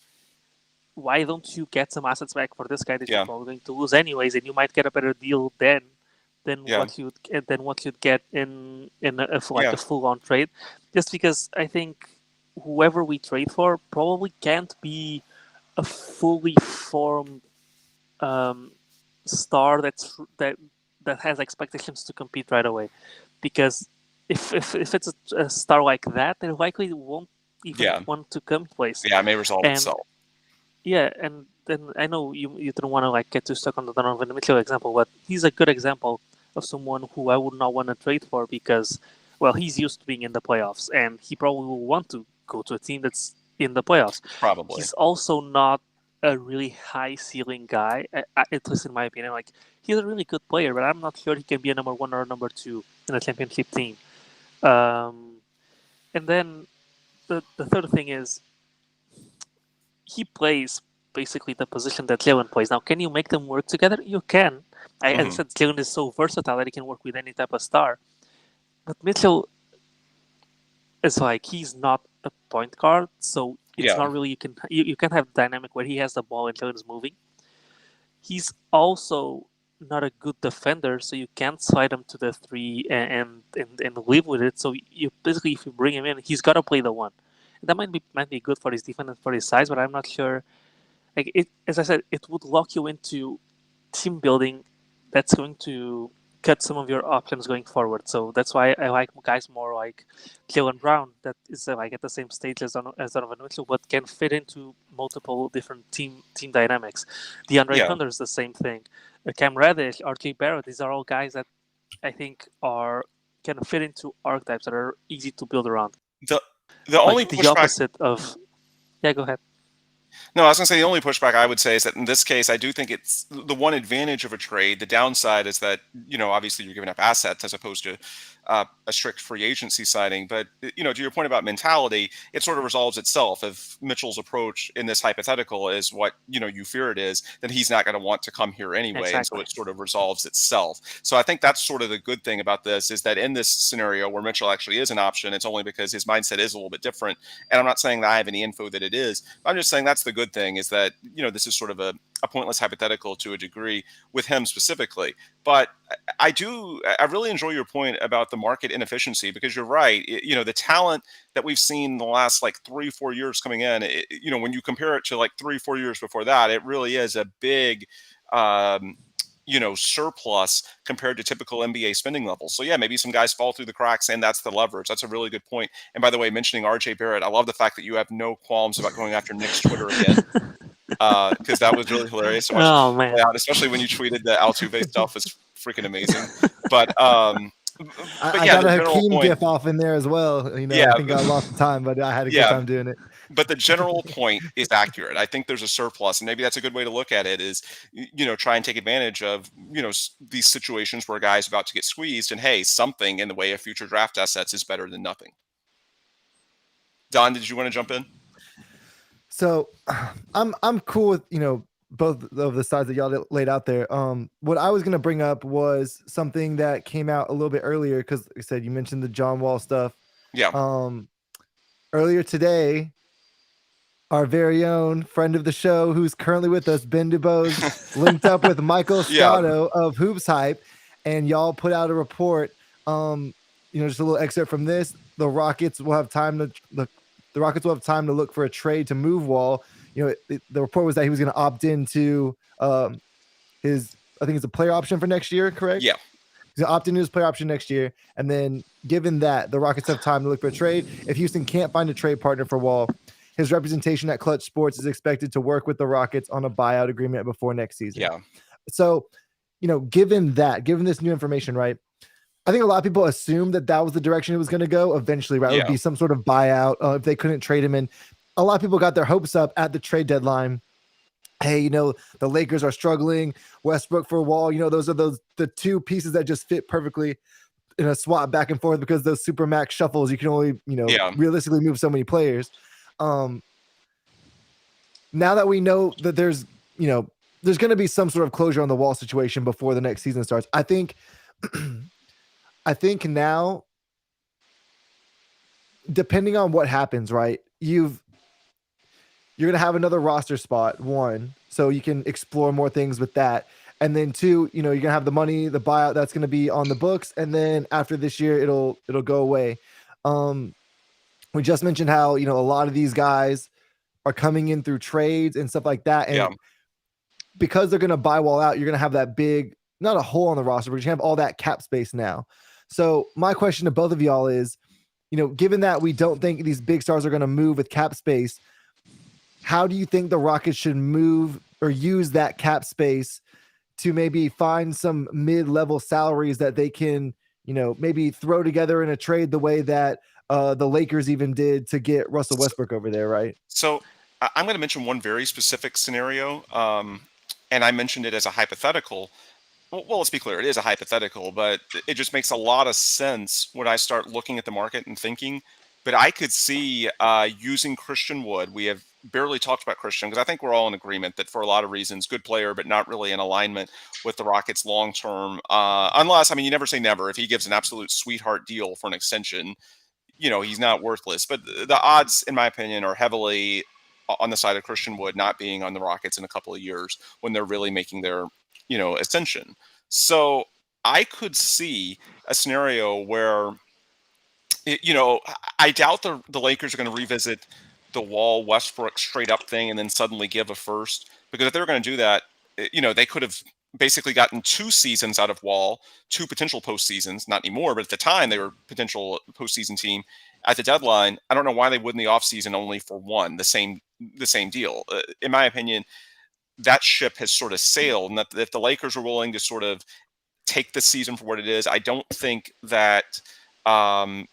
Why don't you get some assets back for this guy that you're probably going to lose anyways, and you might get a better deal than what you'd get in a full-on trade. Just because I think whoever we trade for probably can't be a fully formed star that has expectations to compete right away. Because if it's a star like that, they likely won't even want to come to place. Yeah, it may resolve itself. Yeah, and then I know you don't want to get too stuck on the Donovan Mitchell example, but he's a good example of someone who I would not want to trade for because, well, he's used to being in the playoffs, and he probably will want to go to a team that's in the playoffs. Probably. He's also not a really high ceiling guy. At least in my opinion, like he's a really good player, but I'm not sure he can be a number one or a number two in a championship team. And then the third thing is he plays basically the position that Jalen plays. Now, can you make them work together? You can. As I said, Jalen is so versatile that he can work with any type of star. But Mitchell is like he's not a point guard, so it's not really you can have dynamic where he has the ball and Jalen is moving. He's also not a good defender, so you can't slide him to the three and live with it. So you basically, if you bring him in, he's got to play the one. That might be good for his defense and for his size, but I'm not sure. Like it, as I said, it would lock you into team building that's going to cut some of your options going forward. So that's why I like guys more like Jalen Brown, that is like at the same stage as Donovan Mitchell, but can fit into multiple different team dynamics. DeAndre Hunter is the same thing. Cam Reddish, RJ Barrett, these are all guys that I think can fit into archetypes that are easy to build around. The only the opposite of go ahead. No, I was going to say the only pushback I would say is that in this case, I do think it's the one advantage of a trade. The downside is that, obviously you're giving up assets as opposed to a strict free agency signing. But, to your point about mentality, it sort of resolves itself. If Mitchell's approach in this hypothetical is what, you fear it is, then he's not going to want to come here anyway. Exactly. And so it sort of resolves itself. So I think that's sort of the good thing about this is that in this scenario where Mitchell actually is an option, it's only because his mindset is a little bit different. And I'm not saying that I have any info that it is. I'm just saying that's the good thing is that, this is sort of a pointless hypothetical to a degree with him specifically. But I really enjoy your point about the market inefficiency because you're right. The talent that we've seen the last like 3-4 years coming in, when you compare it to like 3-4 years before that, it really is a big, surplus compared to typical NBA spending levels. So yeah, maybe some guys fall through the cracks and that's the leverage. That's a really good point. And by the way, mentioning RJ Barrett, I love the fact that you have no qualms about going after Nick's Twitter again. Because that was really hilarious to watch. Oh man! Out, especially when you tweeted the Altuve stuff was freaking amazing. But I got a Hakeem gif off in there as well. I think I lost the time, but I had a good time doing it. But the general point is accurate. I think there's a surplus, and maybe that's a good way to look at it. Is try and take advantage of these situations where a guy's about to get squeezed, and hey, something in the way of future draft assets is better than nothing. Don, did you want to jump in? So I'm cool with, both of the sides that y'all laid out there. What I was going to bring up was something that came out a little bit earlier. Cause like I said, you mentioned the John Wall stuff. Yeah. Earlier today, our very own friend of the show, who's currently with us, Ben DuBose, linked up with Michael Scotto of Hoops Hype. And y'all put out a report. Just a little excerpt from this. The Rockets will have time to look for a trade to move Wall. The report was that he was going to opt into I think it's a player option for next year, correct? Yeah. He's going to opt into his player option next year. And then given that the Rockets have time to look for a trade, if Houston can't find a trade partner for Wall, his representation at Clutch Sports is expected to work with the Rockets on a buyout agreement before next season. Yeah. So, given this new information, right? I think a lot of people assumed that was the direction it was going to go eventually, right? It would be some sort of buyout if they couldn't trade him in. A lot of people got their hopes up at the trade deadline. Hey, the Lakers are struggling. Westbrook for Wall, those are the two pieces that just fit perfectly in a swap back and forth because those super max shuffles, you can only, realistically move so many players. Now that we know that there's going to be some sort of closure on the Wall situation before the next season starts, I think now, depending on what happens, right, you're going to have another roster spot, one, so you can explore more things with that. And then two, you're going to have the money, the buyout that's going to be on the books. And then after this year, it'll go away. We just mentioned how, a lot of these guys are coming in through trades and stuff like that. And because they're going to buy Wall out, you're going to have that big, not a hole on the roster, but you have all that cap space now. So my question to both of y'all is, given that we don't think these big stars are going to move with cap space, how do you think the Rockets should move or use that cap space to maybe find some mid-level salaries that they can, maybe throw together in a trade the way that the Lakers even did to get Russell Westbrook over there, right? So I'm going to mention one very specific scenario, and I mentioned it as a hypothetical. Well, let's be clear, it is a hypothetical, but it just makes a lot of sense when I start looking at the market and thinking. But I could see using Christian Wood. We have barely talked about Christian because I think we're all in agreement that for a lot of reasons, good player, but not really in alignment with the Rockets long term. Unless, I mean, you never say never. If he gives an absolute sweetheart deal for an extension, he's not worthless. But the odds, in my opinion, are heavily on the side of Christian Wood not being on the Rockets in a couple of years when they're really making their, ascension. So I could see a scenario where, I doubt the Lakers are going to revisit the Wall Westbrook straight up thing and then suddenly give a first, because if they were going to do that, they could have basically gotten 2 seasons out of Wall, 2 potential postseasons, not anymore, but at the time they were potential postseason team at the deadline. I don't know why they would in the offseason only for one, the same deal. In my opinion, that ship has sort of sailed, and that if the Lakers are willing to sort of take the season for what it is, I don't think that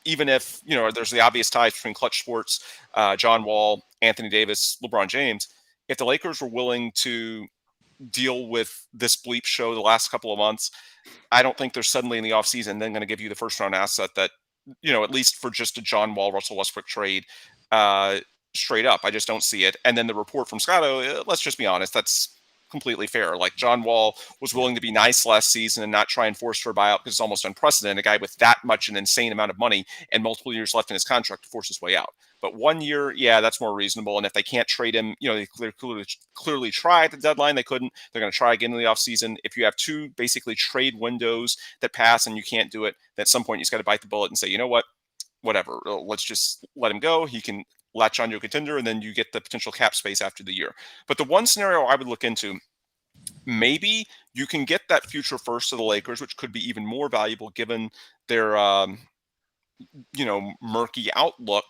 even if there's the obvious ties between Clutch Sports, John Wall, Anthony Davis, LeBron James, if the Lakers were willing to deal with this bleep show the last couple of months, I don't think they're suddenly in the offseason then going to give you the first round asset that, at least for just a John Wall, Russell Westbrook trade, uh, straight up. I just don't see it. And then the report from Scotto, let's just be honest, that's completely fair. Like, John Wall was willing to be nice last season and not try and force for a buyout because it's almost unprecedented. A guy with that much an insane amount of money and multiple years left in his contract to force his way out. But 1 year, yeah, that's more reasonable. And if they can't trade him, they clearly try at the deadline. They couldn't. They're going to try again in the offseason. If you have 2 basically trade windows that pass and you can't do it, then at some point you just got to bite the bullet and say, you know what, whatever, let's just let him go. He can latch onto a contender, and then you get the potential cap space after the year. But the one scenario I would look into, maybe you can get that future first to the Lakers, which could be even more valuable given their murky outlook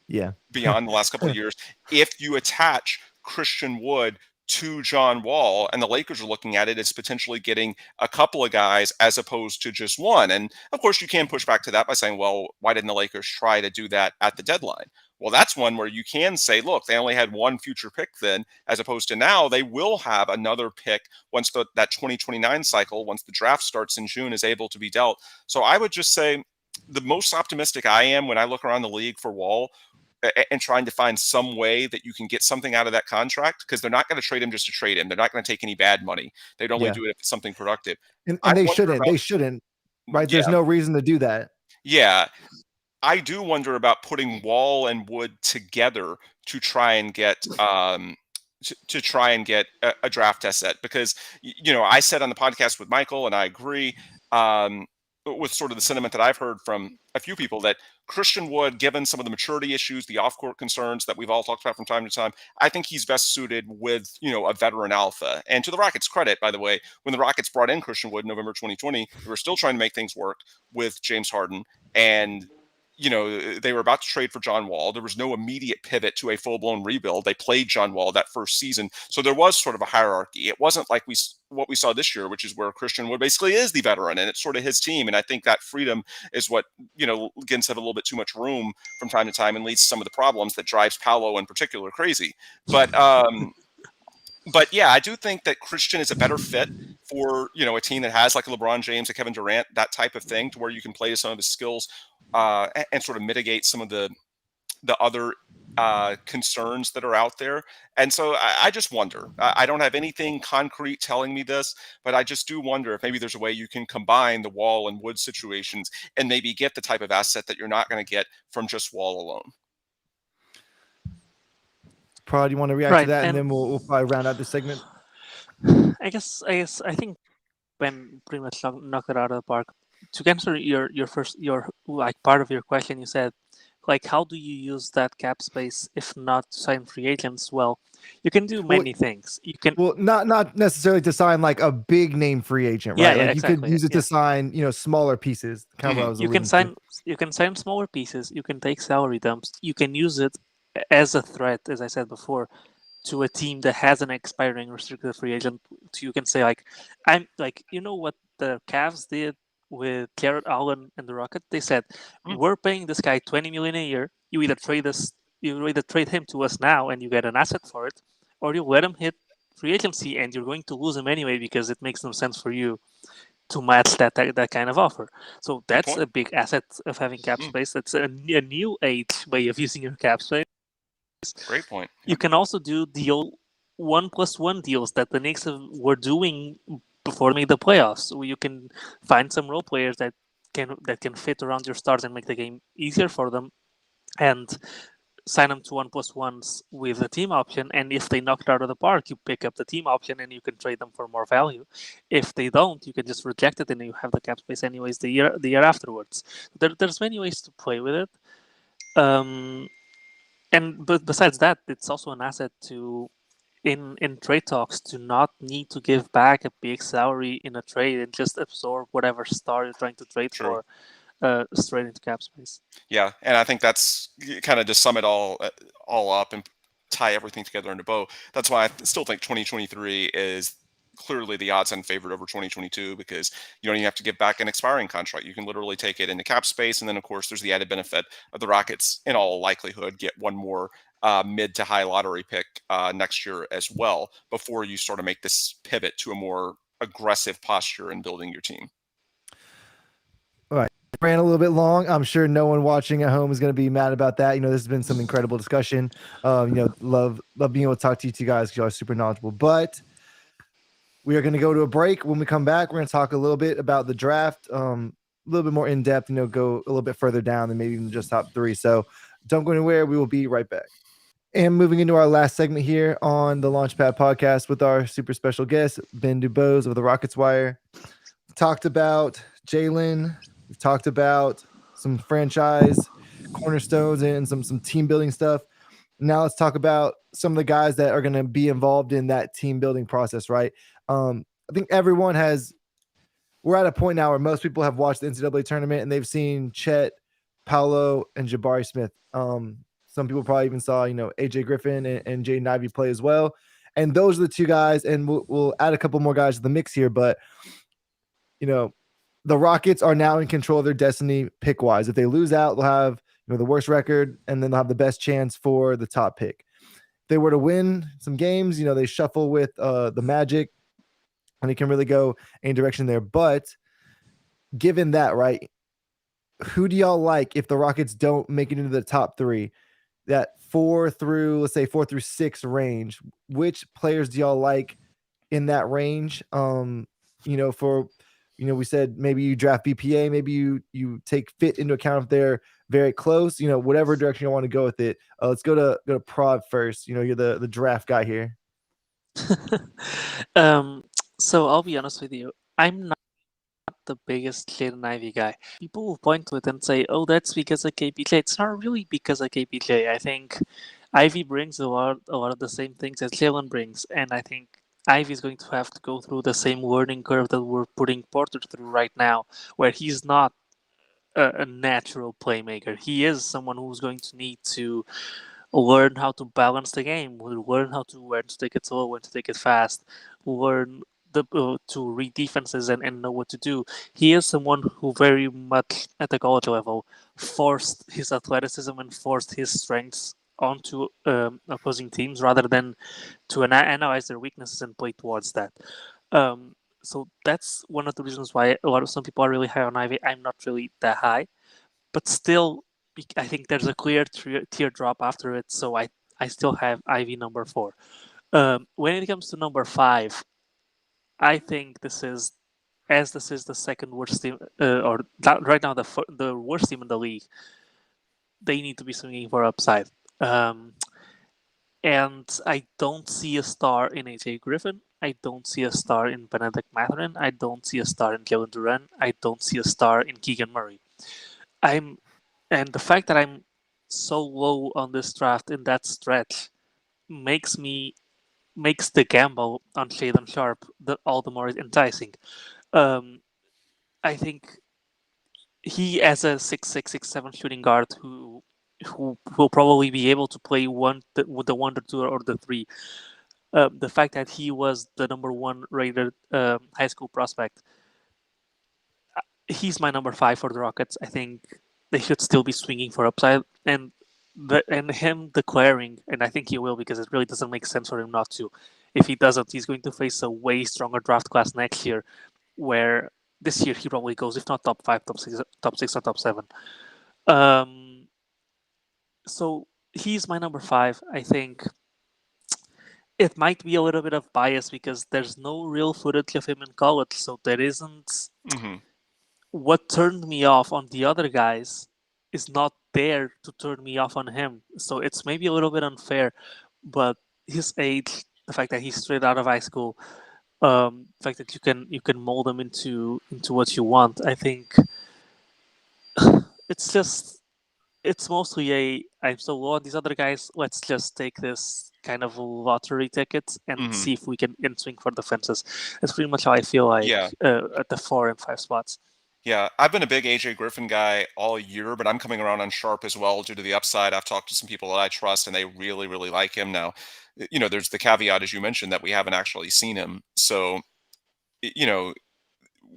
Yeah. beyond the last couple of years, if you attach Christian Wood to John Wall, and the Lakers are looking at it as potentially getting a couple of guys as opposed to just one. And of course, you can push back to that by saying, well, why didn't the Lakers try to do that at the deadline? Well, that's one where you can say, look, they only had one future pick then, as opposed to now they will have another pick once that 2029 cycle, once the draft starts in June, is able to be dealt. So I would just say the most optimistic I am when I look around the league for Wall and trying to find some way that you can get something out of that contract, because they're not going to trade him just to trade him. They're not going to take any bad money. They'd only Yeah. do it if it's something productive. And I they wonder shouldn't. about- They shouldn't. Right? Yeah. There's no reason to do that. Yeah. I do wonder about putting Wall and Wood together to try and get to try and get a draft asset, because I said on the podcast with Michael, and I agree with sort of the sentiment that I've heard from a few people, that Christian Wood, given some of the maturity issues, the off-court concerns that we've all talked about from time to time, I think he's best suited with a veteran alpha. And to the Rockets' credit, by the way, when the Rockets brought in Christian Wood in November 2020, they were still trying to make things work with James Harden, and they were about to trade for John Wall. There was no immediate pivot to a full-blown rebuild. They played John Wall that first season. So there was sort of a hierarchy. It wasn't like what we saw this year, which is where Christian Wood basically is the veteran, and it's sort of his team. And I think that freedom is what, begins to have a little bit too much room from time to time and leads to some of the problems that drives Paulo in particular crazy. But yeah, I do think that Christian is a better fit for, a team that has like a LeBron James, a Kevin Durant, that type of thing, to where you can play to some of his skills and sort of mitigate some of the other concerns that are out there. And so I just wonder. I don't have anything concrete telling me this, but I just do wonder if maybe there's a way you can combine the Wall and Wood situations and maybe get the type of asset that you're not going to get from just Wall alone. Probably you want to react to that, and then we'll probably round out the segment. I think Ben pretty much knocked it out of the park. To answer your like part of your question, you said, like, how do you use that cap space if not to sign free agents? Well, you can do many things. You can not necessarily to sign like a big name free agent, right? Like exactly. You could use it to sign, smaller pieces. Kind of what I was you can sign smaller pieces. You can take salary dumps. You can use it as a threat, as I said before, to a team that has an expiring restricted free agent. You can say, like, I'm like, what the Cavs did with Garrett Allen and the Rockets? They said, we're paying this guy $20 million a year. You either trade us you either trade him to us now and you get an asset for it, or you let him hit free agency and you're going to lose him anyway because it makes no sense for you to match that kind of offer. So Good that's a point. big asset of having cap Mm, space. That's a new age way of using your cap space. great point. You Yep. can also do the old 1+1 deals that the Knicks were doing before they made the playoffs. Where you can find some role players that can fit around your stars and make the game easier for them, and sign them to 1+1s with a team option. And if they knock it out of the park, you pick up the team option and you can trade them for more value. If they don't, you can just reject it and you have the cap space anyways the year afterwards. There's many ways to play with it. But besides that, it's also an asset to in trade talks to not need to give back a big salary in a trade and just absorb whatever star you're trying to trade True. for straight into cap space. Yeah, and I think that's kind of to sum it all up and tie everything together in a bow. That's why I still think 2023 is clearly the odds-on favorite over 2022 because you don't even have to give back an expiring contract. You can literally take it into cap space, and then of course there's the added benefit of the Rockets, in all likelihood, get one more mid to high lottery pick next year as well before you sort of make this pivot to a more aggressive posture in building your team. All right. Ran a little bit long. I'm sure no one watching at home is going to be mad about that. This has been some incredible discussion. Love being able to talk to you two guys because y'all are super knowledgeable. But we are going to go to a break. When we come back, we're going to talk a little bit about the draft, a little bit more in depth. Go a little bit further down than maybe even just top three. So don't go anywhere. We will be right back. And moving into our last segment here on the Launchpad podcast with our super special guest, Ben DuBose of the Rockets Wire. Talked about Jalen. We've talked about some franchise cornerstones and some team building stuff. Now let's talk about some of the guys that are going to be involved in that team building process, right? I think we're at a point now where most people have watched the NCAA tournament and they've seen Chet, Paulo, and Jabari Smith. Some people probably even saw, AJ Griffin and Jaden Ivey play as well. And those are the two guys, and we'll add a couple more guys to the mix here, but the Rockets are now in control of their destiny pick-wise. If they lose out, they'll have the worst record, and then they'll have the best chance for the top pick. If they were to win some games, they shuffle with the Magic, and it can really go any direction there. But given that, right, who do y'all like if the Rockets don't make it into the top three? That 4 through 6 range. Which players do y'all like in that range? We said maybe you draft BPA, maybe you take fit into account if they're very close, whatever direction you want to go with it. Let's go to Prod first. You're the draft guy here. So I'll be honest with you. I'm not the biggest Jaden Ivey guy. People will point to it and say, "Oh, that's because of KPJ." It's not really because of KPJ. I think Ivy brings a lot of the same things as Jalen brings, and I think Ivy is going to have to go through the same learning curve that we're putting Porter through right now, where he's not a natural playmaker. He is someone who's going to need to learn how to balance the game, learn when to take it slow, when to take it fast, learn to read defenses and know what to do. He is someone who very much at the college level forced his athleticism and forced his strengths onto opposing teams rather than to analyze their weaknesses and play towards that. So that's one of the reasons why some people are really high on Ivy. I'm not really that high, but still, I think there's a clear teardrop after it. So I still have Ivy number 4. When it comes to number 5, I think this is the second worst team, right now the worst team in the league. They need to be swinging for upside. And I don't see a star in AJ Griffin. I don't see a star in Benedict Mathurin. I don't see a star in Kevin Durant. I don't see a star in Keegan Murray. And the fact that I'm so low on this draft in that stretch makes the gamble on Shaden Sharp all the more enticing. I think he, as a 6'6", 6'7" shooting guard who will probably be able to play with the 1, the 2, or the 3. The fact that he was the number 1 rated high school prospect, he's my number 5 for the Rockets. I think they should still be swinging for upside. And and him declaring, and I think he will because it really doesn't make sense for him not to. If he doesn't, he's going to face a way stronger draft class next year, where this year he probably goes, if not top 5, top six, or top 7. Um, so he's my number 5. I think it might be a little bit of bias because there's no real footage of him in college, so there isn't. Mm-hmm. What turned me off on the other guys is not there to turn me off on him. So it's maybe a little bit unfair, but his age, the fact that he's straight out of high school, the fact that you can mold him into what you want. I think it's just it's mostly I'm so low on these other guys. Let's just take this kind of lottery ticket and Mm-hmm. see if we can in swing for the fences. That's pretty much how I feel like Yeah. at the 4 and 5 spots. Yeah, I've been a big AJ Griffin guy all year, but I'm coming around on Sharp as well due to the upside. I've talked to some people that I trust, and they really, really like him. Now, there's the caveat, as you mentioned, that we haven't actually seen him. So, y- you know,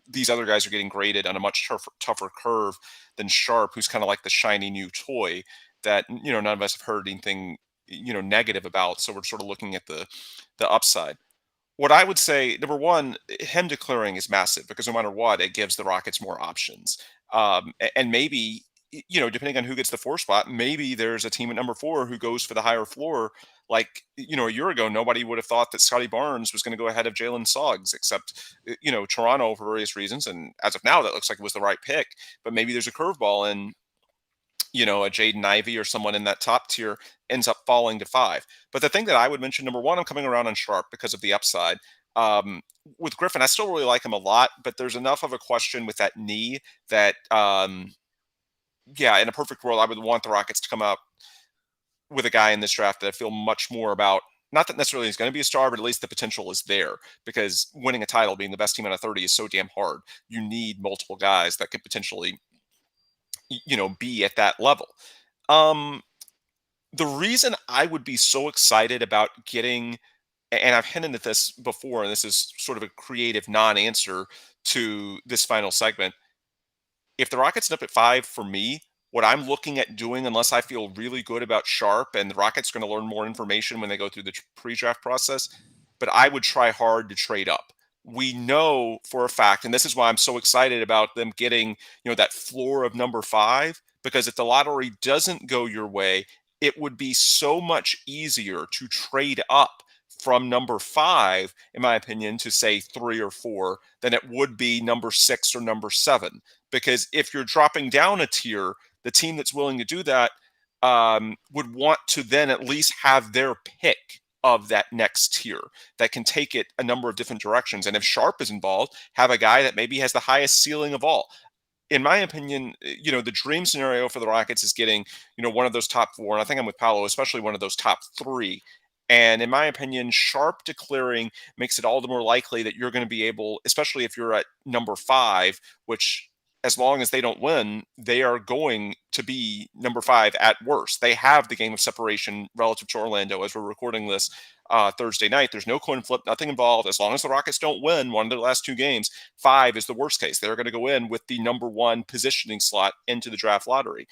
these other guys are getting graded on a much tougher curve than Sharp, who's kind of like the shiny new toy that none of us have heard anything negative about. So we're sort of looking at the upside. What I would say, number one, him declaring is massive because no matter what, it gives the Rockets more options. And maybe, depending on who gets the 4 spot, maybe there's a team at number 4 who goes for the higher floor. Like, a year ago, nobody would have thought that Scotty Barnes was going to go ahead of Jalen Suggs, except, Toronto for various reasons. And as of now, that looks like it was the right pick. But maybe there's a curveball in a Jaden Ivey or someone in that top tier ends up falling to 5. But the thing that I would mention, number one, I'm coming around on Sharp because of the upside. With Griffin, I still really like him a lot, but there's enough of a question with that knee that, in a perfect world, I would want the Rockets to come out with a guy in this draft that I feel much more about. Not that necessarily he's going to be a star, but at least the potential is there because winning a title, being the best team out of 30 is so damn hard. You need multiple guys that could potentially, be at that level. Um, the reason I would be so excited about getting, and I've hinted at this before, and this is sort of a creative non-answer to this final segment. If the Rockets end up at 5 for me, what I'm looking at doing, unless I feel really good about Sharp, and the Rockets are going to learn more information when they go through the pre-draft process, but I would try hard to trade up. We know for a fact, and this is why I'm so excited about them getting, that floor of number 5, because if the lottery doesn't go your way, it would be so much easier to trade up from number 5, in my opinion, to say 3 or 4 than it would be number 6 or number 7. Because if you're dropping down a tier, the team that's willing to do that would want to then at least have their pick of that next tier that can take it a number of different directions. And if Sharp is involved, have a guy that maybe has the highest ceiling of all. In my opinion, the dream scenario for the Rockets is getting, one of those top 4. And I think I'm with Paulo, especially one of those top 3. And in my opinion, Sharp declaring makes it all the more likely that you're going to be able, especially if you're at number 5, which as long as they don't win, they are going to be number 5 at worst. They have the game of separation relative to Orlando as we're recording this Thursday night. There's no coin flip, nothing involved. As long as the Rockets don't win one of their last 2 games, 5 is the worst case. They're going to go in with the number 1 positioning slot into the draft lottery.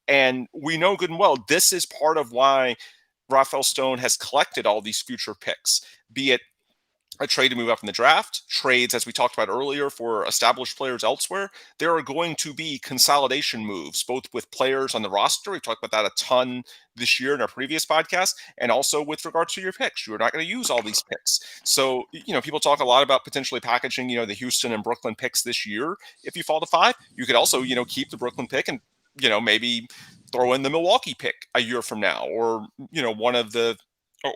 And we know good and well, this is part of why Rafael Stone has collected all these future picks, be it a trade to move up in the draft, trades, as we talked about earlier, for established players elsewhere. There are going to be consolidation moves, both with players on the roster. We talked about that a ton this year in our previous podcast, and also with regards to your picks. You're not going to use all these picks. So, people talk a lot about potentially packaging, the Houston and Brooklyn picks this year. If you fall to 5, you could also, keep the Brooklyn pick and, maybe throw in the Milwaukee pick a year from now, or, one of the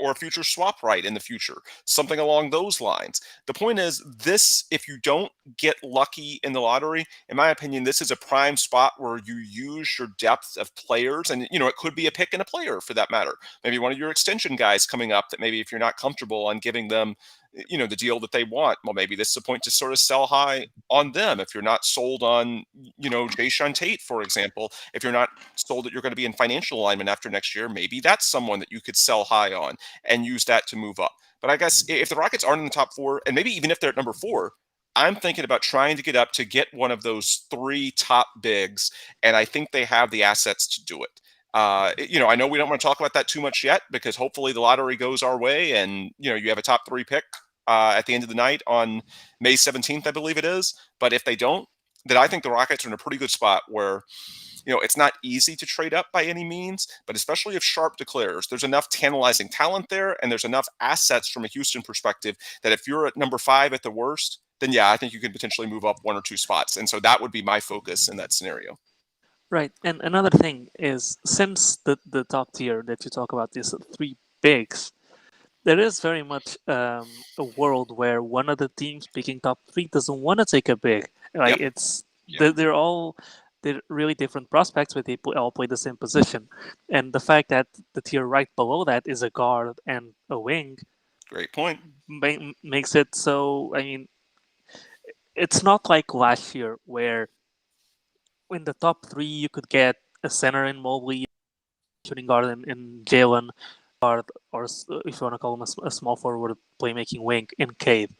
or a future swap right in the future, something along those lines. The point is, this, if you don't get lucky in the lottery, in my opinion, this is a prime spot where you use your depth of players. And, it could be a pick and a player for that matter. Maybe one of your extension guys coming up that maybe if you're not comfortable on giving them, the deal that they want, well, maybe this is a point to sort of sell high on them. If you're not sold on, Jayshawn Tate, for example, if you're not sold that you're going to be in financial alignment after next year, maybe that's someone that you could sell high on and use that to move up. But I guess if the Rockets aren't in the top 4, and maybe even if they're at number 4, I'm thinking about trying to get up to get one of those 3 top bigs, and I think they have the assets to do it. I know we don't want to talk about that too much yet because hopefully the lottery goes our way and, you have a top 3 pick at the end of the night on May 17th, I believe it is. But if they don't, then I think the Rockets are in a pretty good spot where, it's not easy to trade up by any means, but especially if Sharp declares, there's enough tantalizing talent there and there's enough assets from a Houston perspective that if you're at number 5 at the worst, then yeah, I think you could potentially move up 1 or 2 spots. And so that would be my focus in that scenario. Right. And another thing is, since the top tier that you talk about, these 3 bigs, there is very much a world where one of the teams picking top 3 doesn't want to take a big. Right? Yep. They're really different prospects, but they all play the same position. And the fact that the tier right below that is a guard and a wing, great point, makes it so. I mean, it's not like last year where in the top 3 you could get a center in Mobley, shooting guard in Jalen, or if you want to call him a small forward playmaking wing in Cade,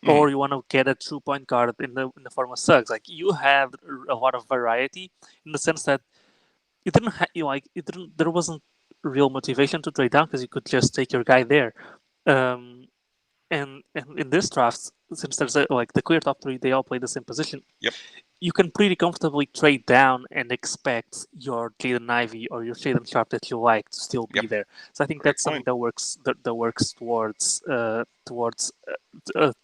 or you want to get a 2-point guard in the form of Suggs. Like, you have a lot of variety in the sense that there wasn't real motivation to trade down because you could just take your guy there. And in this draft, since there's the clear top 3, they all play the same position. Yep. You can pretty comfortably trade down and expect your Jaden Ivey or your Shaedon Sharp that you like to still be there. So I think that's something that works towards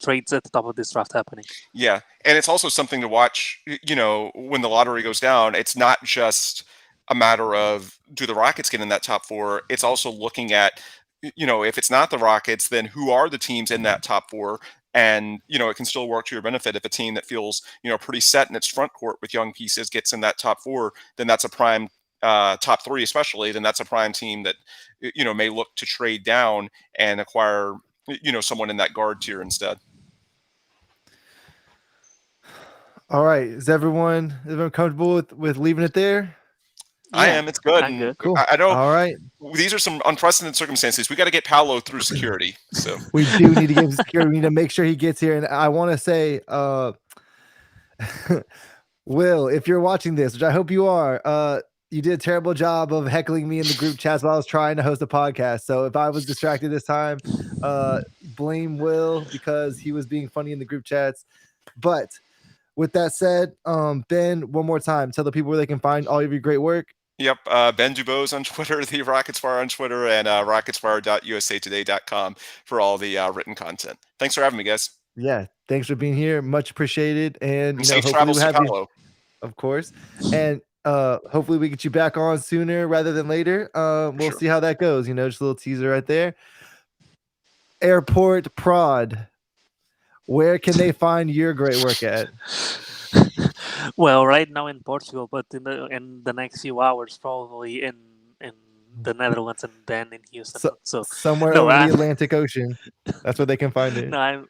trades at the top of this draft happening. Yeah, and it's also something to watch. When the lottery goes down, it's not just a matter of do the Rockets get in that top 4. It's also looking at, if it's not the Rockets, then who are the teams in that top 4? And, it can still work to your benefit if a team that feels, pretty set in its front court with young pieces gets in that top 4, then that's a prime top 3, especially, then that's a prime team that, may look to trade down and acquire, someone in that guard tier instead. All right. Is everyone comfortable with leaving it there? Yeah, I am. It's good. I'm good. Cool. I know. All right. These are some unprecedented circumstances. We got to get Paulo through security. So we do need to get him security. We need to make sure he gets here. And I want to say, Will, if you're watching this, which I hope you are, you did a terrible job of heckling me in the group chats while I was trying to host a podcast. So if I was distracted this time, blame Will because he was being funny in the group chats. But with that said, Ben, one more time, tell the people where they can find all of your great work. Yep, Ben DuBose on Twitter, the Rocketsfire on Twitter, and rocketsfire.usatoday.com for all the written content. Thanks for having me, guys. Yeah, thanks for being here. Much appreciated. And safe travels to Paulo. Of course. And hopefully we get you back on sooner rather than later. We'll see how that goes. Just a little teaser right there. Airport Prod. Where can they find your great work at? Well, right now in Portugal, but in the next few hours, probably in the Netherlands and then in Houston. So somewhere over the Atlantic Ocean. That's where they can find it. No, I'm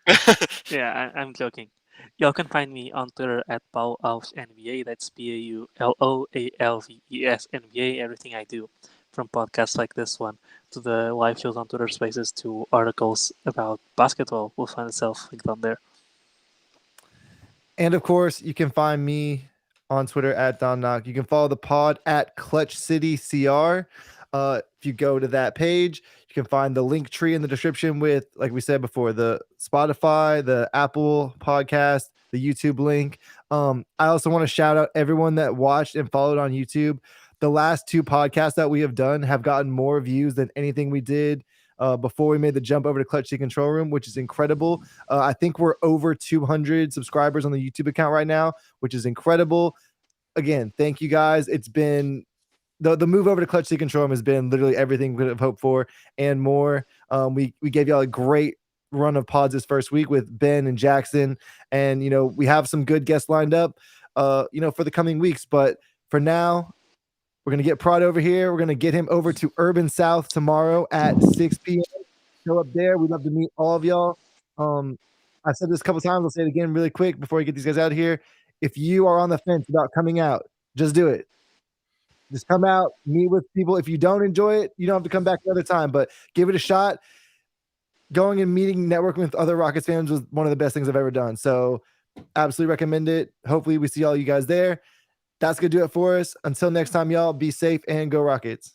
joking. Y'all can find me on Twitter at Paulo Alves NBA. That's PAULOALVES NBA. Everything I do, from podcasts like this one to the live shows on Twitter Spaces to articles about basketball, will find itself linked on there. And of course, you can find me on Twitter at Don Knock. You can follow the pod at Clutch City CR. If you go to that page, you can find the link tree in the description with, like we said before, the Spotify, the Apple podcast, the YouTube link. I also want to shout out everyone that watched and followed on YouTube. The last 2 podcasts that we have done have gotten more views than anything we did before we made the jump over to Clutch City Control Room, which is incredible. I think we're over 200 subscribers on the YouTube account right now, which is incredible. Again, thank you guys. It's been the move over to Clutch City Control Room has been literally everything we could have hoped for and more. We gave y'all a great run of pods this first week with Ben and Jackson, and we have some good guests lined up for the coming weeks. But for now, we're going to get Prod over here. We're going to get him over to Urban South tomorrow at 6 p.m. Go up there. We'd love to meet all of y'all. I've said this a couple times. I'll say it again really quick before we get these guys out of here. If you are on the fence about coming out, just do it. Just come out, meet with people. If you don't enjoy it, you don't have to come back another time, but give it a shot. Going and meeting, networking with other Rockets fans was one of the best things I've ever done. So absolutely recommend it. Hopefully we see all you guys there. That's going to do it for us. Until next time, y'all, be safe and go Rockets.